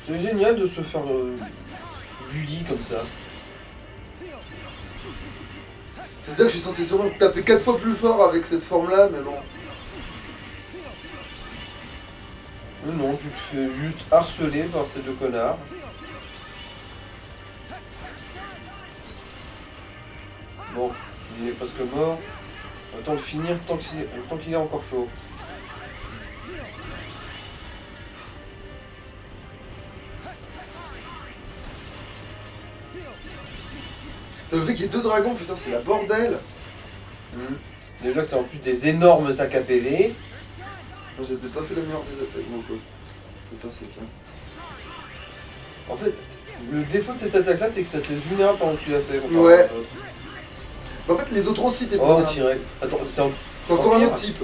C'est génial de se faire bully comme ça. C'est-à-dire que je suis censé sûrement taper 4 fois plus fort avec cette forme-là, mais bon. Non, tu te fais juste harceler par ces 2 connards. Bon, il est presque mort. Autant le finir tant qu'il est encore chaud. Le fait qu'il y ait 2 dragons, putain, c'est la bordel. Déjà que c'est en plus des énormes sacs à PV. Non, j'ai peut-être pas fait la meilleure des attaques, bon quoi. C'est pas c'est bien. En fait, le défaut de cette attaque-là, c'est que ça te laisse vulnérable pendant que tu la fais. Ouais. En fait, les autres aussi, t'es Oh, vulnérable. T-Rex. Attends, C'est encore un pire. autre type.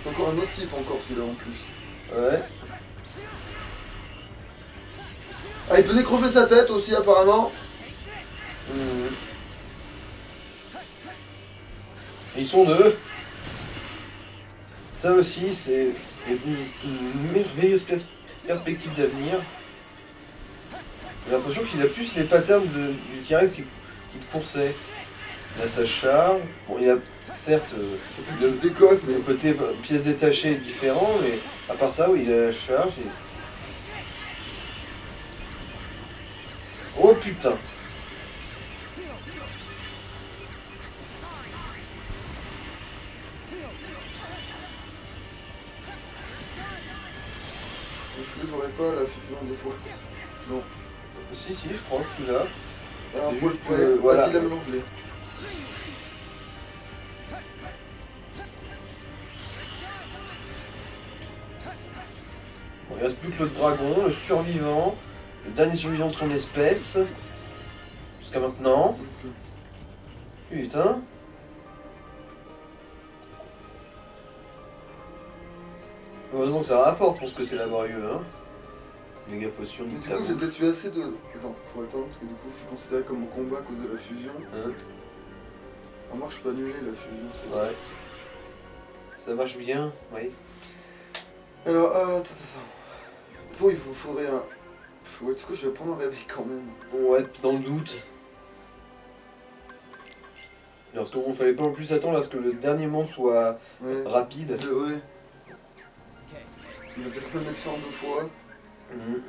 C'est encore un autre type, encore celui-là en plus. Ouais. Ah, il peut décrocher sa tête aussi, apparemment. Ils sont 2. Ça aussi, c'est une merveilleuse perspective d'avenir. J'ai l'impression qu'il a plus les patterns du T-Rex qui te coursait. Il a sa charge. Bon, il a certes C'est tout qui se décolle, mais le côté pièce détachée est différent, mais à part ça, oui, il a la charge. Oh putain! est-ce que j'aurais pas la fusion des fois? Non. Si, je crois que tu l'as. Ah, C'est Paul, juste ouais. que, voilà. Ah, si, là maintenant je l'ai. Bon, il reste plus que le dragon, le survivant, le dernier survivant de son espèce. Jusqu'à maintenant. Putain. Heureusement que ça rapporte pour ce que c'est laborieux, hein. Méga potion, Mais du coup, tabou. j'ai peut-être eu assez de. Attends, faut attendre parce que du coup, je suis considéré comme au combat à cause de la fusion. Hein. Remarque, je peux annuler la fusion, c'est vrai. Ouais. Ça marche bien, oui. Alors, attends. Attends, il faudrait un. Ouais, du coup, je vais prendre un réveil quand même. Ouais, dans le doute. Parce qu'il fallait pas en plus attendre à ce que le dernier monde soit Ouais. rapide. Ouais. Il va peut-être me mettre fin 2 fois. Mhm.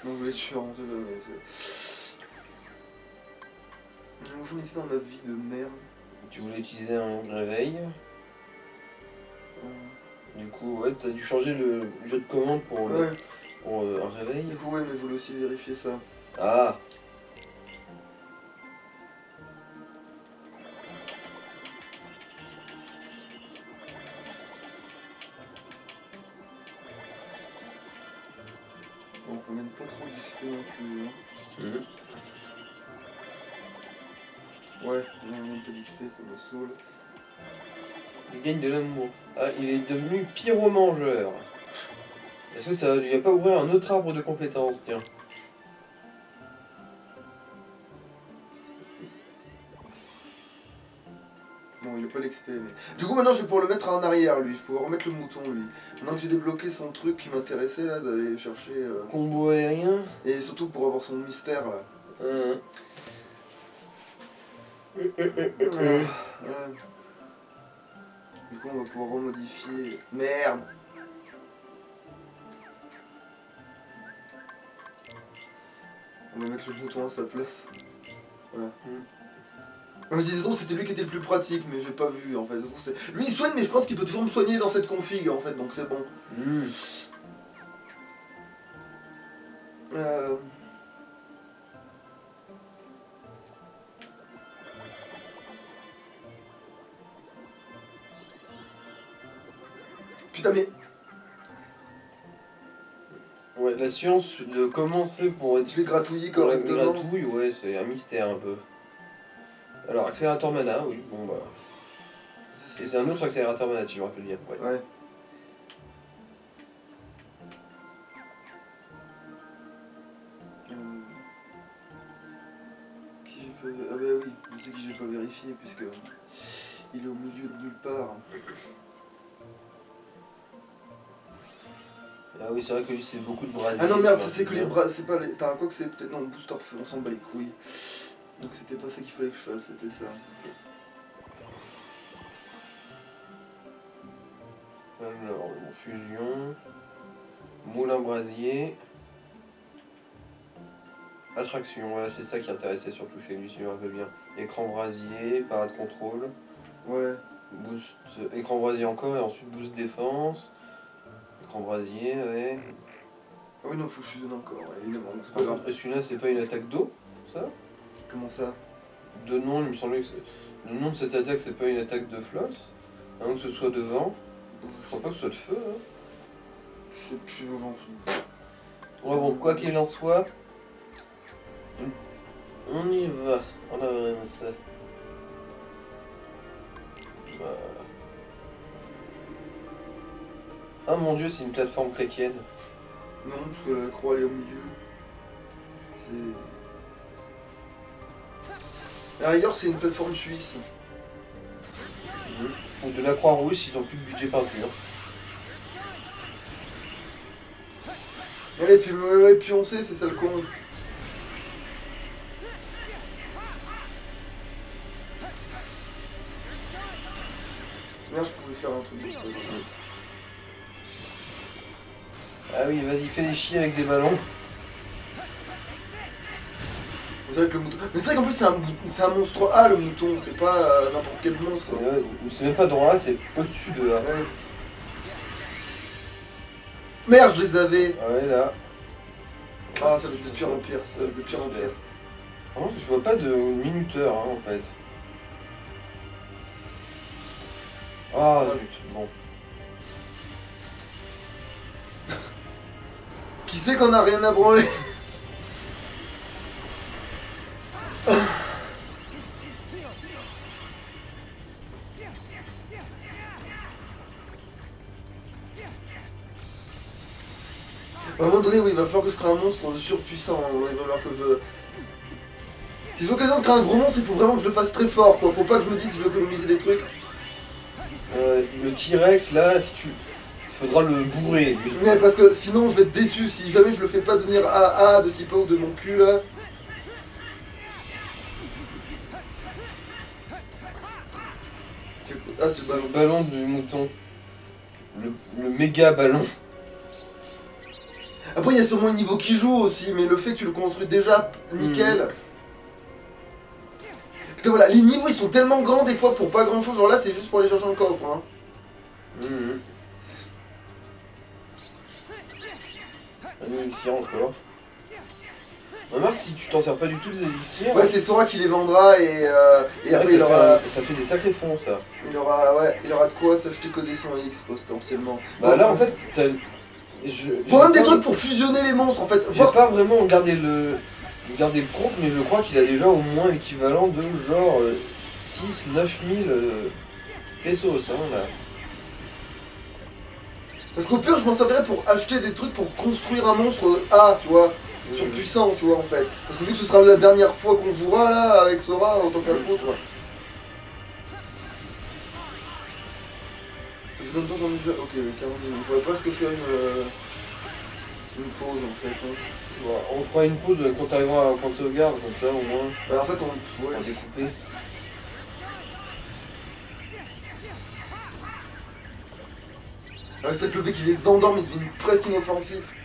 Non, je voulais être chiant, c'est jamais. J'en étais dans ma vie de merde. Tu voulais utiliser un réveil. Du coup, ouais, t'as dû changer le jeu de commande pour, Ouais. pour un réveil. Du coup, ouais, mais je voulais aussi vérifier ça. Ah! Bon, on ramène pas trop d'XP non plus. Hein. Mhm. Ouais, on ramène pas d'XP, ça me saoule. Il gagne de l'amour. Ah, il est devenu pyromangeur. Est-ce que ça lui a pas ouvert un autre arbre de compétences, tiens? Bon, il a pas l'XP, mais. Du coup, maintenant, je vais pouvoir le mettre en arrière, lui. Je vais pouvoir remettre le mouton, lui. Maintenant que j'ai débloqué son truc qui m'intéressait, là, d'aller chercher. Combo aérien. Et surtout pour avoir son mystère, là. Hein. Ouais. Du coup, on va pouvoir remodifier. Merde! On va mettre le mouton à sa place. Voilà. Comme si c'était lui qui était le plus pratique, mais j'ai pas vu en fait. Lui il soigne, mais je pense qu'il peut toujours me soigner dans cette config en fait, donc c'est bon. Mhm. Putain, mais Ouais, la science de commencer pour être tu l'ai gratouillé pour la correctement. gratouille, ouais, c'est un mystère un peu. Alors, accélérateur mana, oui, bon bah. Et c'est un autre accélérateur mana, si je me rappelle bien. Ouais. Ouais. Qui j'ai pas... Ah bah oui, je sais qui j'ai pas vérifié puisque il est au milieu de nulle part. Ah oui, c'est vrai que lui, c'est beaucoup de brasiers. Ah non merde, ça marche c'est que les bien. bras, c'est pas les... T'as quoi que c'est peut-être... Non, booster feu, on s'en bat les couilles. Donc c'était pas ça qu'il fallait que je fasse, c'était ça. Alors, bon, fusion, moulin brasier, attraction, voilà, c'est ça qui intéressait surtout chez lui, si je me rappelle bien. Écran brasier, parade contrôle, Ouais. boost, écran brasier encore, et ensuite boost défense, écran brasier, ouais. Ah oui non, faut que je fusionne encore, ouais, évidemment, donc c'est pas Par grave. contre, celui-là, c'est pas une attaque d'eau, ça? Comment ça? De nom, il me semblait que le nom de cette attaque, c'est pas une attaque de flotte, à moins que ce soit de vent. Je crois pas que ce soit de feu, hein. Je sais plus où j'en suis. Ouais, bon, quoi qu'il en soit, on y va, on avance. Bah. Ah mon dieu, c'est une plateforme chrétienne. Non, parce que la croix elle est au milieu. C'est... À la rigueur, c'est une plateforme suisse. Ou de la Croix-Rouge, ils ont plus de budget peinture. Allez, fais-moi pioncer, c'est ça le con. Merde, je pouvais faire un truc. Ah oui, vas-y, fais les chier avec des ballons. Vous savez que le mouton. Mais c'est vrai qu'en plus, c'est un monstre A le mouton, c'est pas n'importe quel monstre. C'est même pas dans là, c'est au-dessus de là. Ouais. Merde, je les avais. Ah ouais, là. Ah, ça va être de pire en pire. Ça va être de pire en pire. Oh, je vois pas de minuteur hein, en fait. Ah zut, bon. Qui c'est qu'on a rien à branler? À un moment donné, oui, il va falloir que je crée un monstre surpuissant. Il va falloir que je... Si j'ai l'occasion de créer un gros monstre, il faut vraiment que je le fasse très fort, quoi. Faut pas que je me dise si je veux économiser des trucs. Le T-Rex là, si tu... il faudra le bourrer lui. Ouais, parce que sinon je vais être déçu. Si jamais je le fais pas devenir AA de type A ou de mon cul là. Ah, c'est le ballon. Le ballon du mouton. Le méga ballon. Après, il y a sûrement le niveau qui joue aussi, mais le fait que tu le construis déjà nickel. Putain, voilà, les niveaux ils sont tellement grands des fois pour pas grand chose. Genre là, c'est juste pour aller chercher un coffre. Hein. Un élixir encore. Remarque si tu t'en sers pas du tout des élixirs. Ouais, c'est Sora qui les vendra et après il aura. Ça fait des sacrés fonds ça. Il aura de quoi s'acheter coder son X potentiellement. Bah là en fait, t'as. Faut même des trucs pour fusionner les monstres en fait. J'ai pas vraiment gardé le compte, mais je crois qu'il a déjà au moins l'équivalent de genre 6-9 000 pesos hein, là. Parce qu'au pire, je m'en servirais pour acheter des trucs pour construire un monstre A, tu vois, surpuissant, tu vois, en fait. Parce que vu que ce sera la dernière fois qu'on jouera là avec Sora, autant qu'à foutre. Ça fait longtemps qu'on est déjà. Ok, 40 minutes. Il faudrait presque faire une pause en fait. Hein. Bon, on fera une pause quand t'arriveras à un point de sauvegarde, comme ça au moins. Bah, en fait, on On va va découper. Avec cette levée qui les endorme, ils deviennent presque inoffensifs.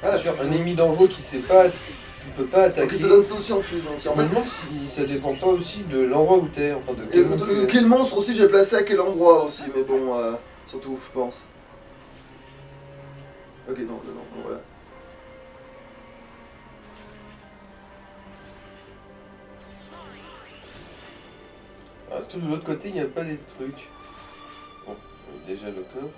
Ah là, Sur un ennemi dangereux qui sait pas, qui peut pas attaquer. Ok, ça donne ça aussi en fusion. Je me demande si ça dépend pas aussi de l'endroit où t'es, enfin de quel monde t'es. Quel monstre aussi j'ai placé à quel endroit aussi, mais bon, surtout, je pense. Ok, non, voilà. Est-ce que de l'autre côté il n'y a pas des trucs? Bon, déjà le coffre.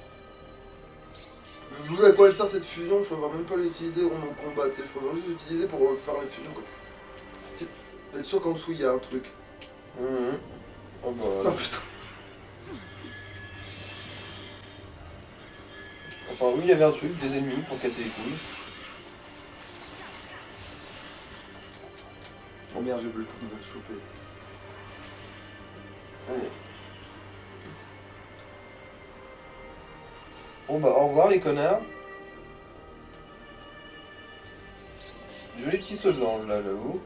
Je vois à quoi elle sert cette fusion, je préfère même pas l'utiliser en combat, tu sais, je préfère juste l'utiliser pour faire les fusions quoi. Tu être sûr qu'en dessous il y a un truc. Oh bah. Oh putain. Enfin oui il y avait un truc, des ennemis pour casser les couilles. Oh merde, j'ai pas le temps, il va se choper. Allez. Bon bah au revoir les connards. Joli petit saut de l'ange là, j'avoue.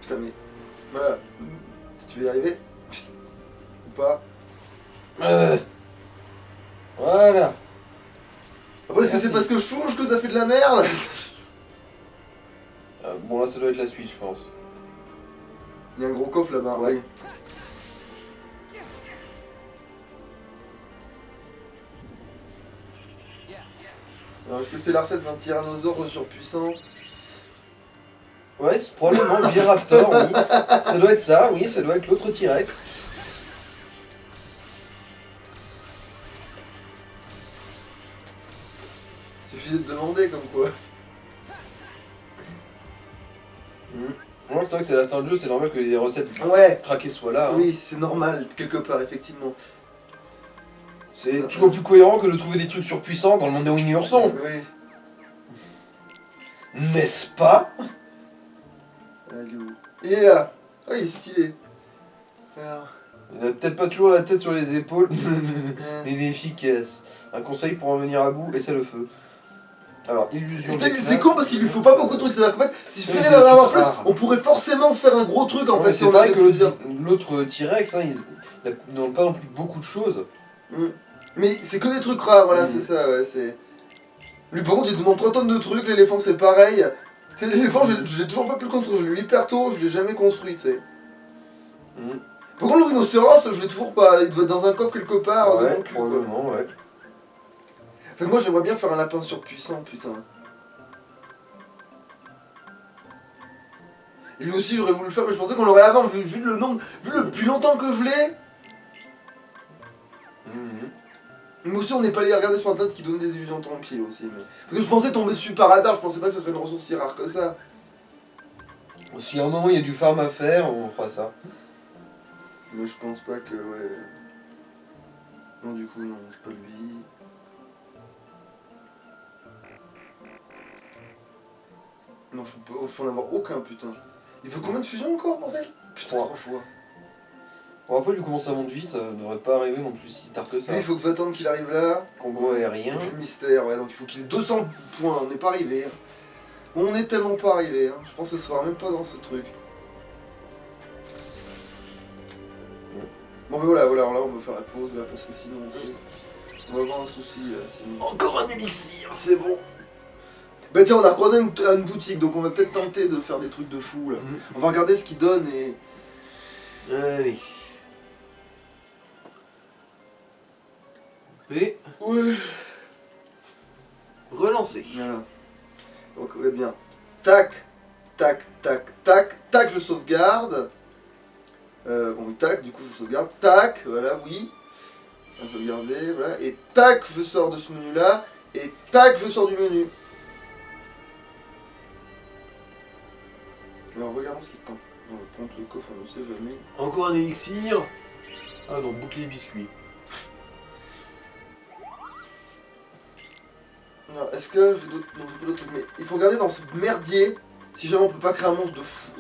Putain mais. Voilà. Si tu veux y arriver. Putain. Ou pas. Voilà. Après est-ce que c'est parce que je touche que ça fait de la merde? Bon là ça doit être la suite je pense. Il y a un gros coffre là-bas, Ouais. oui. Alors, est-ce que c'est la recette d'un tyrannosaure surpuissant? Ouais, c'est probablement le Viraptor, oui. Ça doit être ça, oui, ça doit être l'autre T-Rex. Suffisait de demander comme quoi. Moi c'est vrai que c'est la fin de jeu, c'est normal que les recettes Ouais. craquées soient là. Hein. Oui, c'est normal, quelque part, effectivement. C'est toujours plus cohérent que de trouver des trucs surpuissants dans le monde des Winnie l'ourson. Oui. N'est-ce pas? Allez, où il est là. Oh, il est stylé. Alors. Il n'a peut-être pas toujours la tête sur les épaules, mais il est efficace. Un conseil pour en venir à bout, et c'est le feu. Alors, illusion Putain, d'éclat. c'est con parce qu'il lui faut pas beaucoup de trucs. C'est-à-dire qu'en fait, s'il Oui, fallait c'est en avoir plus, rare. on pourrait forcément faire un gros truc en Ouais, fait. c'est on vrai avait que plusieurs. l'autre T-Rex, hein, ils n'ont pas non plus beaucoup de choses. Mais c'est que des trucs rares, voilà, c'est ça, ouais, c'est. Lui par contre, il demande 3 tonnes de trucs, l'éléphant c'est pareil. Tu sais, l'éléphant, je l'ai toujours pas pu le construire, je l'ai eu hyper tôt, je l'ai jamais construit, tu sais. Par contre, le rhinocéros, je l'ai toujours pas, il doit être dans un coffre quelque part, de Ouais, mon cul, quoi. probablement, ouais. Enfin, moi j'aimerais bien faire un lapin surpuissant, putain. Et lui aussi, j'aurais voulu le faire, mais je pensais qu'on l'aurait avant, vu le nombre, vu le plus longtemps que je l'ai. Mais aussi, on n'est pas allé regarder sur internet qui donne des illusions tranquilles aussi. Mais... Parce que je pensais tomber dessus par hasard, je pensais pas que ce serait une ressource si rare que ça. Si à un moment il y a du farm à faire, on fera ça. Mais je pense pas que, ouais. Non, du coup, non, c'est pas lui. Non, je peux en avoir aucun, putain. Il veut combien de fusions encore, bordel? Putain, 3 fois. Bon, après, du commence à monte vie, ça devrait pas arriver non plus si tard que ça. Lui, il faut que j'attende qu'il arrive là. Combo aérien. Et puis le mystère, ouais, donc il faut qu'il ait 200 points, on n'est pas arrivé. On est tellement pas arrivé, hein. Je pense que ce sera même pas dans ce truc. Bon, mais voilà, alors là, on va faire la pause, là, parce que sinon, on va avoir un souci, sinon. Encore un élixir, c'est bon. Bah tiens, on a croisé une boutique, donc on va peut-être tenter de faire des trucs de fou, là. On va regarder ce qu'ils donnent et... Allez. P. Ouais. Relancer. Voilà. Donc, ouais, bien. Tac, tac, tac, tac, tac, je sauvegarde. Bon, tac, du coup, je sauvegarde. Tac, voilà, oui. On va sauvegarder, voilà. Et tac, je sors de ce menu-là. Et tac, je sors du menu. Alors, regardons ce qu'il tente. On va prendre le coffre, on ne sait jamais. Encore un élixir. Ah non, bouclier biscuit. Alors, est-ce que j'ai d'autres... Non, j'ai pas d'autres trucs, mais il faut regarder dans ce merdier si jamais on peut pas créer un monstre de fou...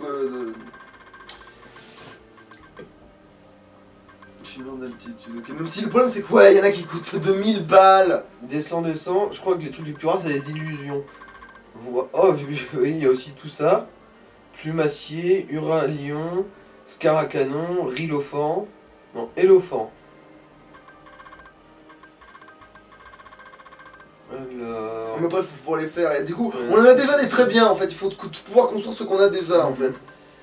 Chimère d'altitude, ok. Même si le problème c'est que, ouais, il y en a qui coûtent 2000 balles. Descend. Je crois que les trucs les plus rares, c'est les illusions. Oh, oui, il y a aussi tout ça. Plume acier, Uralion, Scaracanon, Rilophant. Non, Élophant. Alors... Mais bref, pour les faire, et du coup, Ouais. on en a déjà des très bien en fait, il faut pouvoir construire ce qu'on a déjà en fait.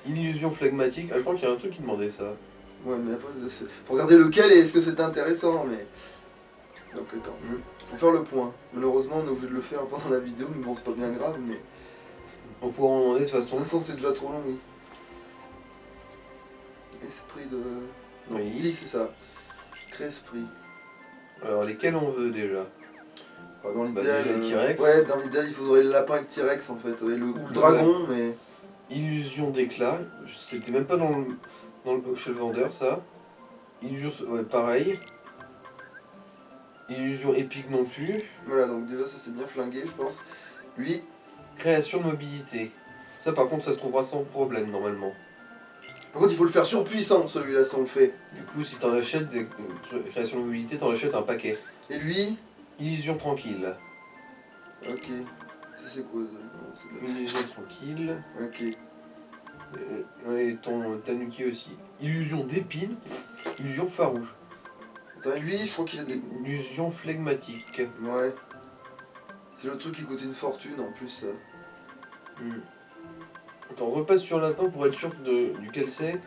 Illusion phlegmatique. Ah, je crois qu'il y a un truc qui demandait ça. Ouais, mais après, faut regarder lequel et est-ce que c'était intéressant, mais... Donc attends, faut faire le point. Malheureusement, on est obligé de le faire pendant la vidéo, mais bon, c'est pas bien grave, mais... On pourra en demander de toute De façon. toute façon, c'est déjà trop long, oui. Esprit de... Non, Oui. si, c'est ça. Crée esprit. Alors, lesquels on veut déjà? Dans l'idéal... déjà les T-Rex. Ouais, dans l'idéal, il faudrait le lapin et le T-Rex en fait, ouais, ou le dragon, mais... Illusion d'éclat. C'était même pas chez le vendeur, ça. Illusion... Ouais, pareil. Illusion épique non plus. Voilà, donc déjà, ça c'est bien flingué, je pense. Lui... Création de mobilité. Ça, par contre, ça se trouvera sans problème, normalement. Par contre, il faut le faire surpuissant, celui-là, si on le fait. Du coup, si t'en achètes des créations de mobilité, t'en achètes un paquet. Et lui... Illusion tranquille. Ok. Ça c'est quoi ça? Non, c'est de la- Illusion tranquille. Ok. Et ton tanuki aussi. Illusion d'épine. Illusion farouche. Attends, lui, je crois qu'il a des... Illusion flegmatique. Ouais. C'est le truc qui coûte une fortune en plus, ça. Attends, on repasse sur le lapin pour être sûr duquel c'est.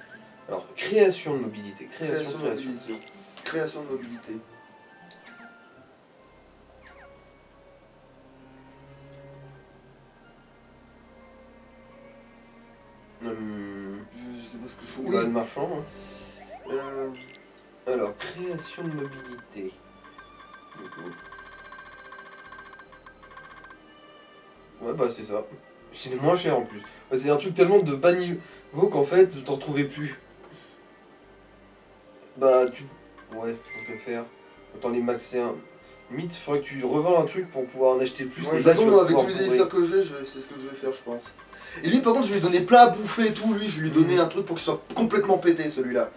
Alors, création de mobilité. Création de mobilité. Création de mobilité. Je sais pas ce que je fais. Bah, le marchand. Hein. Euh... Alors, création de mobilité. Du coup. Ouais, bah c'est ça. C'est le moins cher en plus. Ouais, c'est un truc tellement de bas niveau qu'en fait, tu t'en trouvais plus. Bah, tu... Ouais, je peux faire. Autant les maxer un. Limite, il faudrait que tu revends un truc pour pouvoir en acheter plus. Ouais, et de là, toute tu façon, vas avec pouvoir tous les bourrer. élixirs que j'ai, c'est ce que je vais faire, je pense. Et lui, par contre, je lui ai donné plein à bouffer et tout. Lui, je lui ai donné un truc pour qu'il soit complètement pété, celui-là.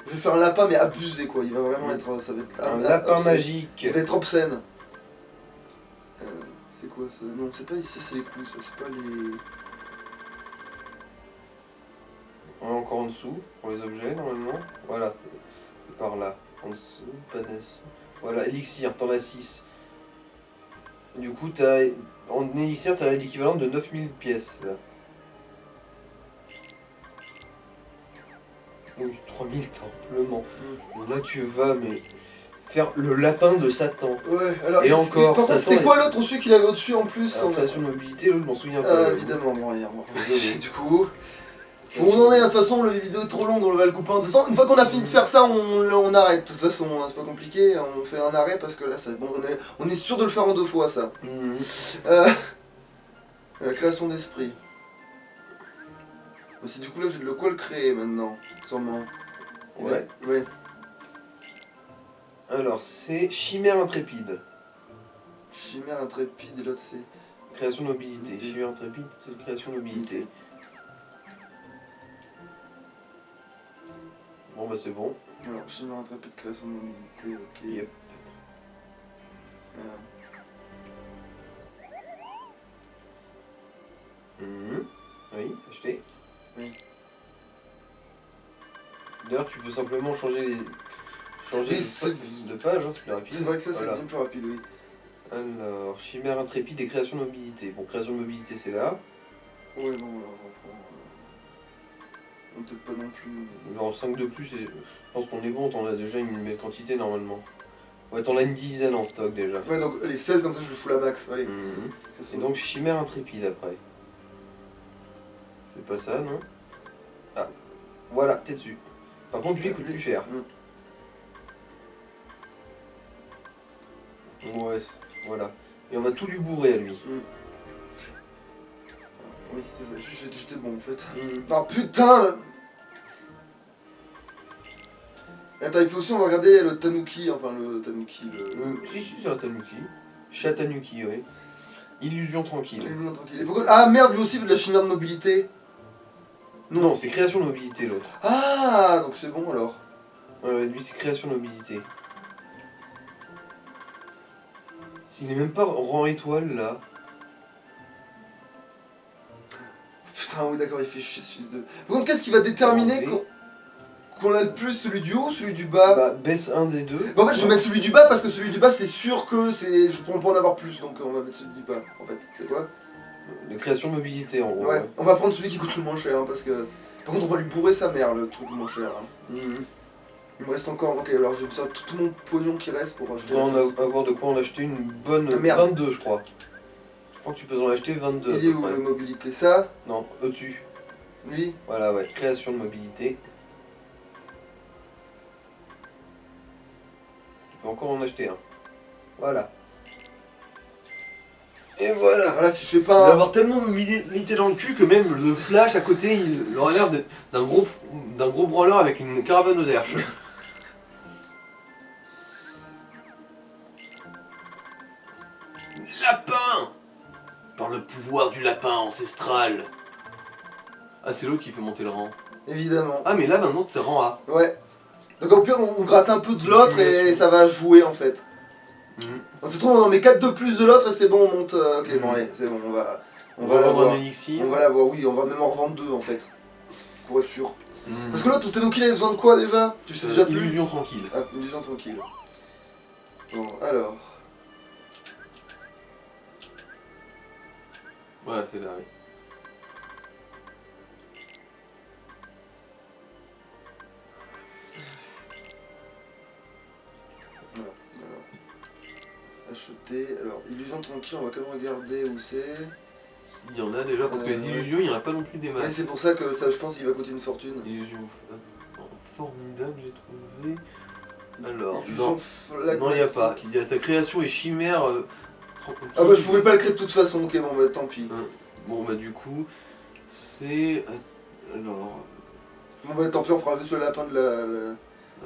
Je vais faire un lapin, mais abusé, quoi. Il va vraiment être. Ça va être Un lapin obscène. magique. Il va être obscène. C'est quoi ça? Non, c'est pas ici, c'est les coups, ça. C'est pas les. Encore en dessous, pour les objets, normalement. Voilà, c'est par là. En dessous, pas dessous. Voilà, élixir, t'en as 6. Du coup, en élixir, t'as l'équivalent de 9000 pièces, là. Oui, 3000 simplement. Donc là, tu vas, mais faire le lapin de Satan. Ouais, alors. Et encore, Par contre, Satan c'était quoi l'autre celui qu'il avait au-dessus en plus? Alors, création de mobilité, là, je m'en souviens pas. Évidemment, bon, rien. Bon. Désolé. Du coup. On en est, de toute façon, la vidéo est trop longue, on va le couper. De toute façon, une fois qu'on a fini de faire ça, on arrête. De toute façon, c'est pas compliqué, on fait un arrêt parce que là, bon, on est sûr de le faire en 2 fois, ça. La création d'esprit. C'est du coup, là, j'ai de quoi le créer maintenant, sûrement. Ouais. Ouais. Alors, c'est chimère intrépide. Chimère intrépide, et l'autre, c'est. Création de mobilité. Chimère intrépide, c'est création de mobilité. Bon, bah, c'est bon. Alors, chimère intrépide, création de mobilité, ok. Yep. Oui, acheter. Oui. D'ailleurs, tu peux simplement changer les. Oui, c'est- de page, hein, c'est plus rapide. C'est vrai que ça, c'est Voilà. bien plus rapide, oui. Alors, chimère intrépide et création de mobilité. Bon, création de mobilité, c'est là. Ouais, bon, alors, on va prendre. Non, peut-être pas non plus. Mais... Genre 5 de plus, et je pense qu'on est bon, t'en as déjà une belle quantité normalement. Ouais, t'en as une dizaine en stock déjà. Ouais, donc les 16, comme ça, je le fous la max. Allez. Et donc, chimère intrépide après. C'est pas ça, non? Ah, voilà, t'es dessus. Par contre, lui, il coûte plus cher. Ouais, voilà. Et on va tout lui bourrer à lui. Oui, j'étais bon en fait. Ah putain là. Attends, et puis aussi on va regarder le tanuki, enfin le tanuki, Si, c'est un tanuki. Chat tanuki, ouais. Illusion tranquille. Illusion tranquille. Et pourquoi... Ah merde, lui aussi il veut de la chimère de mobilité. Non, c'est création de mobilité l'autre. Ah, donc c'est bon alors. Ouais, lui c'est création de mobilité. S'il est même pas en rang étoile là. Putain, oui d'accord, il fait chier ce fils de... Par contre, qu'est-ce qui va déterminer Attendez. qu'on a le plus, celui du haut ou celui du bas? Bah, baisse un des deux. Bah, en fait, je vais mettre celui du bas parce que celui du bas, c'est sûr que c'est... je pourrais pas en avoir plus, donc on va mettre celui du bas, en fait. C'est quoi? De création de mobilité en gros. Ouais, on va prendre celui qui coûte le moins cher, hein, parce que... Par contre, on va lui bourrer sa mère, le truc le moins cher. Hein. Il me reste encore... Ok, alors je vais me tout mon pognon qui reste pour acheter... On va avoir de quoi en acheter une bonne... Merde. 22 je crois. Je crois que tu peux en acheter 22. Il est où, à peu la près. mobilité? Ça? Non, au-dessus. Lui? Voilà, ouais, création de mobilité. Tu peux encore en acheter un. Voilà. Et voilà. Voilà, si je fais Il va pas un... avoir tellement de mobilité dans le cul que même le flash à côté, il aurait l'air d'un gros branleur avec une caravane d'herche. Lapin! Par le pouvoir du lapin ancestral. Ah, c'est l'autre qui fait monter le rang. Évidemment. Ah, mais là maintenant c'est rang A. Ouais. Donc au pire, on gratte un peu de l'autre et ça va jouer en fait. On se trouve, on en met 4 de plus de l'autre et c'est bon, on monte... Ok, bon allez, c'est bon, on va vendre l'avoir. un élixir. On va l'avoir, oui, on va même en revendre 2 en fait. Pour être sûr. Parce que l'autre, tout Tanuki, il avait besoin de quoi déjà? Tu sais déjà plus? Illusion tranquille. Ah, illusion tranquille. Bon, alors... Voilà, c'est là, oui. Voilà, alors... Acheter... Alors, illusion tranquille, on va quand même regarder où c'est. Il y en a déjà, parce que les illusions, il n'y en a pas non plus des Ouais, masses. c'est pour ça que ça, je pense qu'il va coûter une fortune. Illusion formidable, j'ai trouvé. Alors, Illusion non, il n'y a pas. flagmatique. Il y a ta création et chimère. Ah bah je pouvais pas le créer de toute façon, ok bon bah tant pis. Bon bah du coup, c'est... Alors... Bon bah tant pis, on fera juste le lapin de la...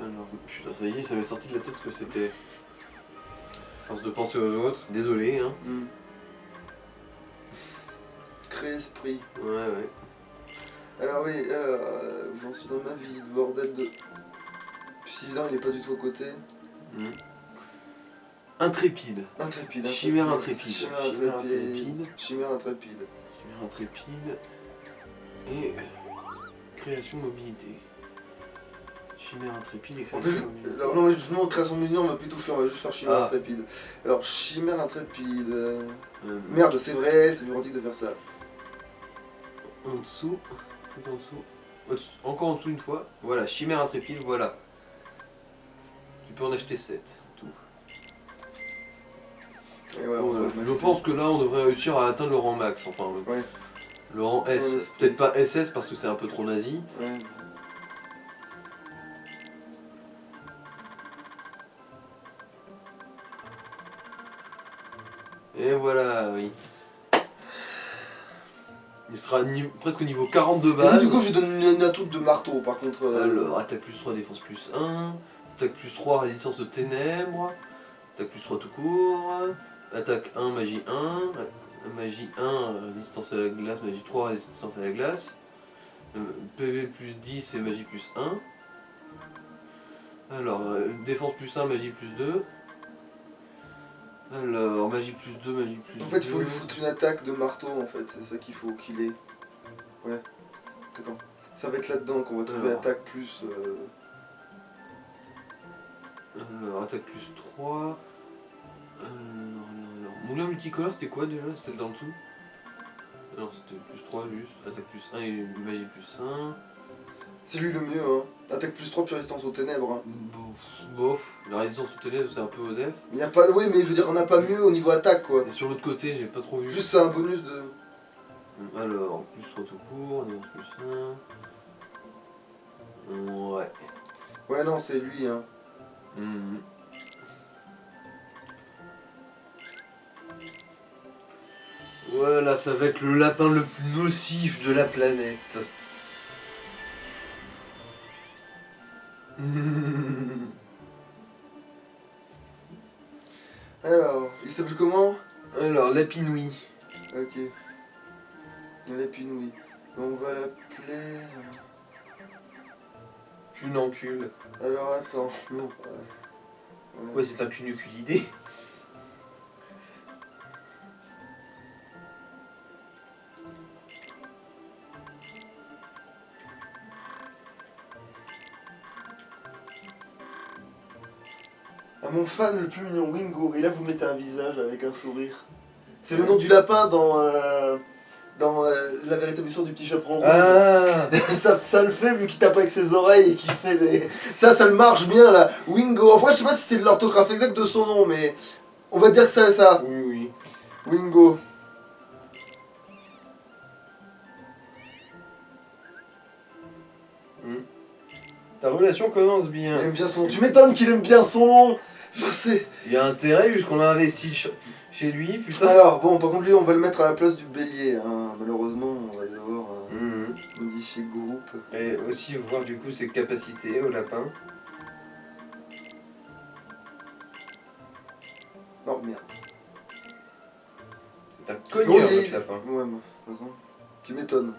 Alors, putain, ça y est, ça m'est sorti de la tête ce que c'était. Force de penser aux autres, désolé, hein. Créer esprit. Ouais. Alors oui, j'en suis dans ma vie, le bordel de... Puis évidemment, il est pas du tout à côté. Intrépide. Intrépide. Chimère intrépide. Chimère Chimère intrépide. Chimère intrépide. Chimère intrépide. Et création mobilité. Chimère intrépide et création mobilité. Alors non, mais justement, création mobilité, on va plutôt faire, on va juste faire chimère Ah. intrépide. Alors, chimère intrépide... Merde, c'est vrai, c'est bureautique de faire ça. En dessous, tout en dessous. Encore en dessous une fois. Voilà, chimère intrépide, voilà. Tu peux en acheter 7, tout. Et ouais, Voilà, on va je pense que là on devrait réussir à atteindre le rang max, enfin Ouais. le rang S, Ouais, c'est- peut-être pas SS parce que c'est un peu trop nazi. Ouais. Et voilà, oui. Il sera presque au niveau 40 de Et base. du coup, je donne une atout de marteau, par contre... Alors, attaque plus 3, défense plus 1, attaque plus 3, résistance aux ténèbres, attaque plus 3 tout court, attaque 1, magie 1, magie 1, résistance à la glace, magie 3, résistance à la glace, PV plus 10 et magie plus 1. Alors, défense plus 1, magie plus 2. Alors, magie plus 2, magie plus 2. En fait, il faut lui foutre une attaque de marteau, en fait, c'est ça qu'il faut qu'il ait. Ouais. Attends, ça va être là-dedans qu'on va trouver Alors. attaque plus... Alors, attaque plus 3. Moulin multicolore, c'était quoi déjà? Celle d'en dessous? Non, c'était plus 3 juste. Attaque plus 1 et magie plus 1. C'est lui le mieux, hein. Attaque plus 3 puis résistance aux ténèbres. Hein. Bof. La résistance aux ténèbres, c'est un peu ODF. Il y a pas... Oui, mais je veux dire, on n'a pas mieux au niveau attaque, quoi. Et sur l'autre côté, j'ai pas trop vu. Plus c'est un bonus de... Alors, plus 3 tout court, défense plus 1. Ouais. Ouais, non, c'est lui, hein. Mhm. Voilà, ça va être le lapin le plus nocif de la planète. Alors, il s'appelle comment? Alors, Lapinouille. Ok. L'épinouille. On va l'appeler... Cul encule. Alors, attends. Non. Ouais, c'est un cunuculidé. À mon fan le plus mignon, Wingo. Et là, vous mettez un visage avec un sourire. C'est le nom du lapin dans La véritable histoire du petit chaperon rouge. Ah Ça le fait, vu qu'il tape avec ses oreilles et qu'il fait des... Ça le marche bien, là. Wingo. Enfin, je sais pas si c'est l'orthographe exacte de son nom, mais... On va dire que c'est ça. Oui, oui. Wingo. Ta relation commence Il bien. aime bien son nom. Tu m'étonnes qu'il aime bien son nom. Enfin, c'est... Il y a intérêt puisqu'on a investi chez lui, putain. Alors, bon, par contre, lui, on va le mettre à la place du bélier. Hein. Malheureusement, on va devoir Mhm. modifier groupe. Et aussi voir du coup ses capacités au lapin. Non, merde. C'est un cogneur Oui. notre lapin. Ouais, mais, de toute façon, tu m'étonnes.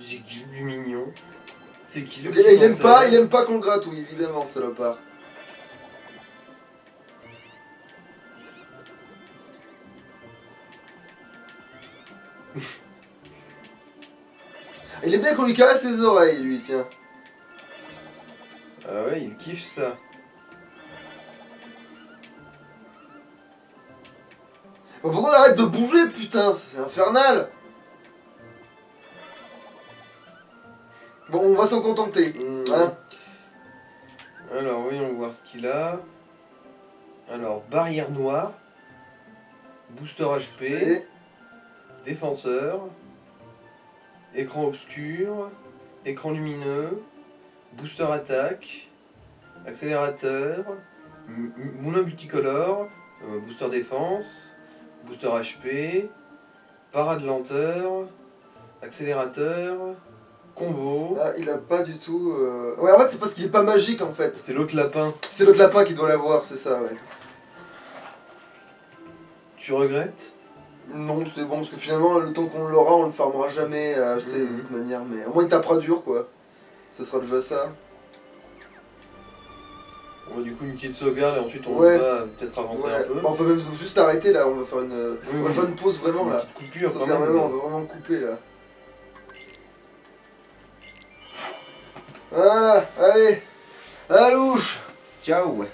C'est qui du mignon. C'est qui le Ok, il aime pas qu'on le gratouille, évidemment, salopard. Il aime bien qu'on lui caresse les oreilles, lui, tiens. Ah ouais, il kiffe ça. Bon, pourquoi on arrête de bouger, putain? C'est infernal. Bon, on va s'en contenter. Mhm. Hein? Alors voyons voir ce qu'il a. Alors barrière noire, booster HP, Et... défenseur, écran obscur, écran lumineux, booster attaque, accélérateur, moulin multicolore, booster défense, booster HP, parade lenteur, accélérateur, combo. Ah, il a pas du tout. Ouais, en fait, c'est parce qu'il est pas magique en fait. C'est l'autre lapin. C'est l'autre lapin qui doit l'avoir, c'est ça, ouais. Tu regrettes? Non, c'est bon, parce que finalement, le temps qu'on l'aura, on le farmera jamais, je sais, de toute manière, mais au moins il tapera dur, quoi. Ça sera déjà ça. On va du coup une petite sauvegarde et ensuite on Ouais. va peut-être avancer un peu. Bon, on va même juste arrêter là, on va faire une, on va oui. faire une pause vraiment Une là. petite coupure quand Sauvegarde, même. on va vraiment couper là. Voilà, allez, à louche. Ciao.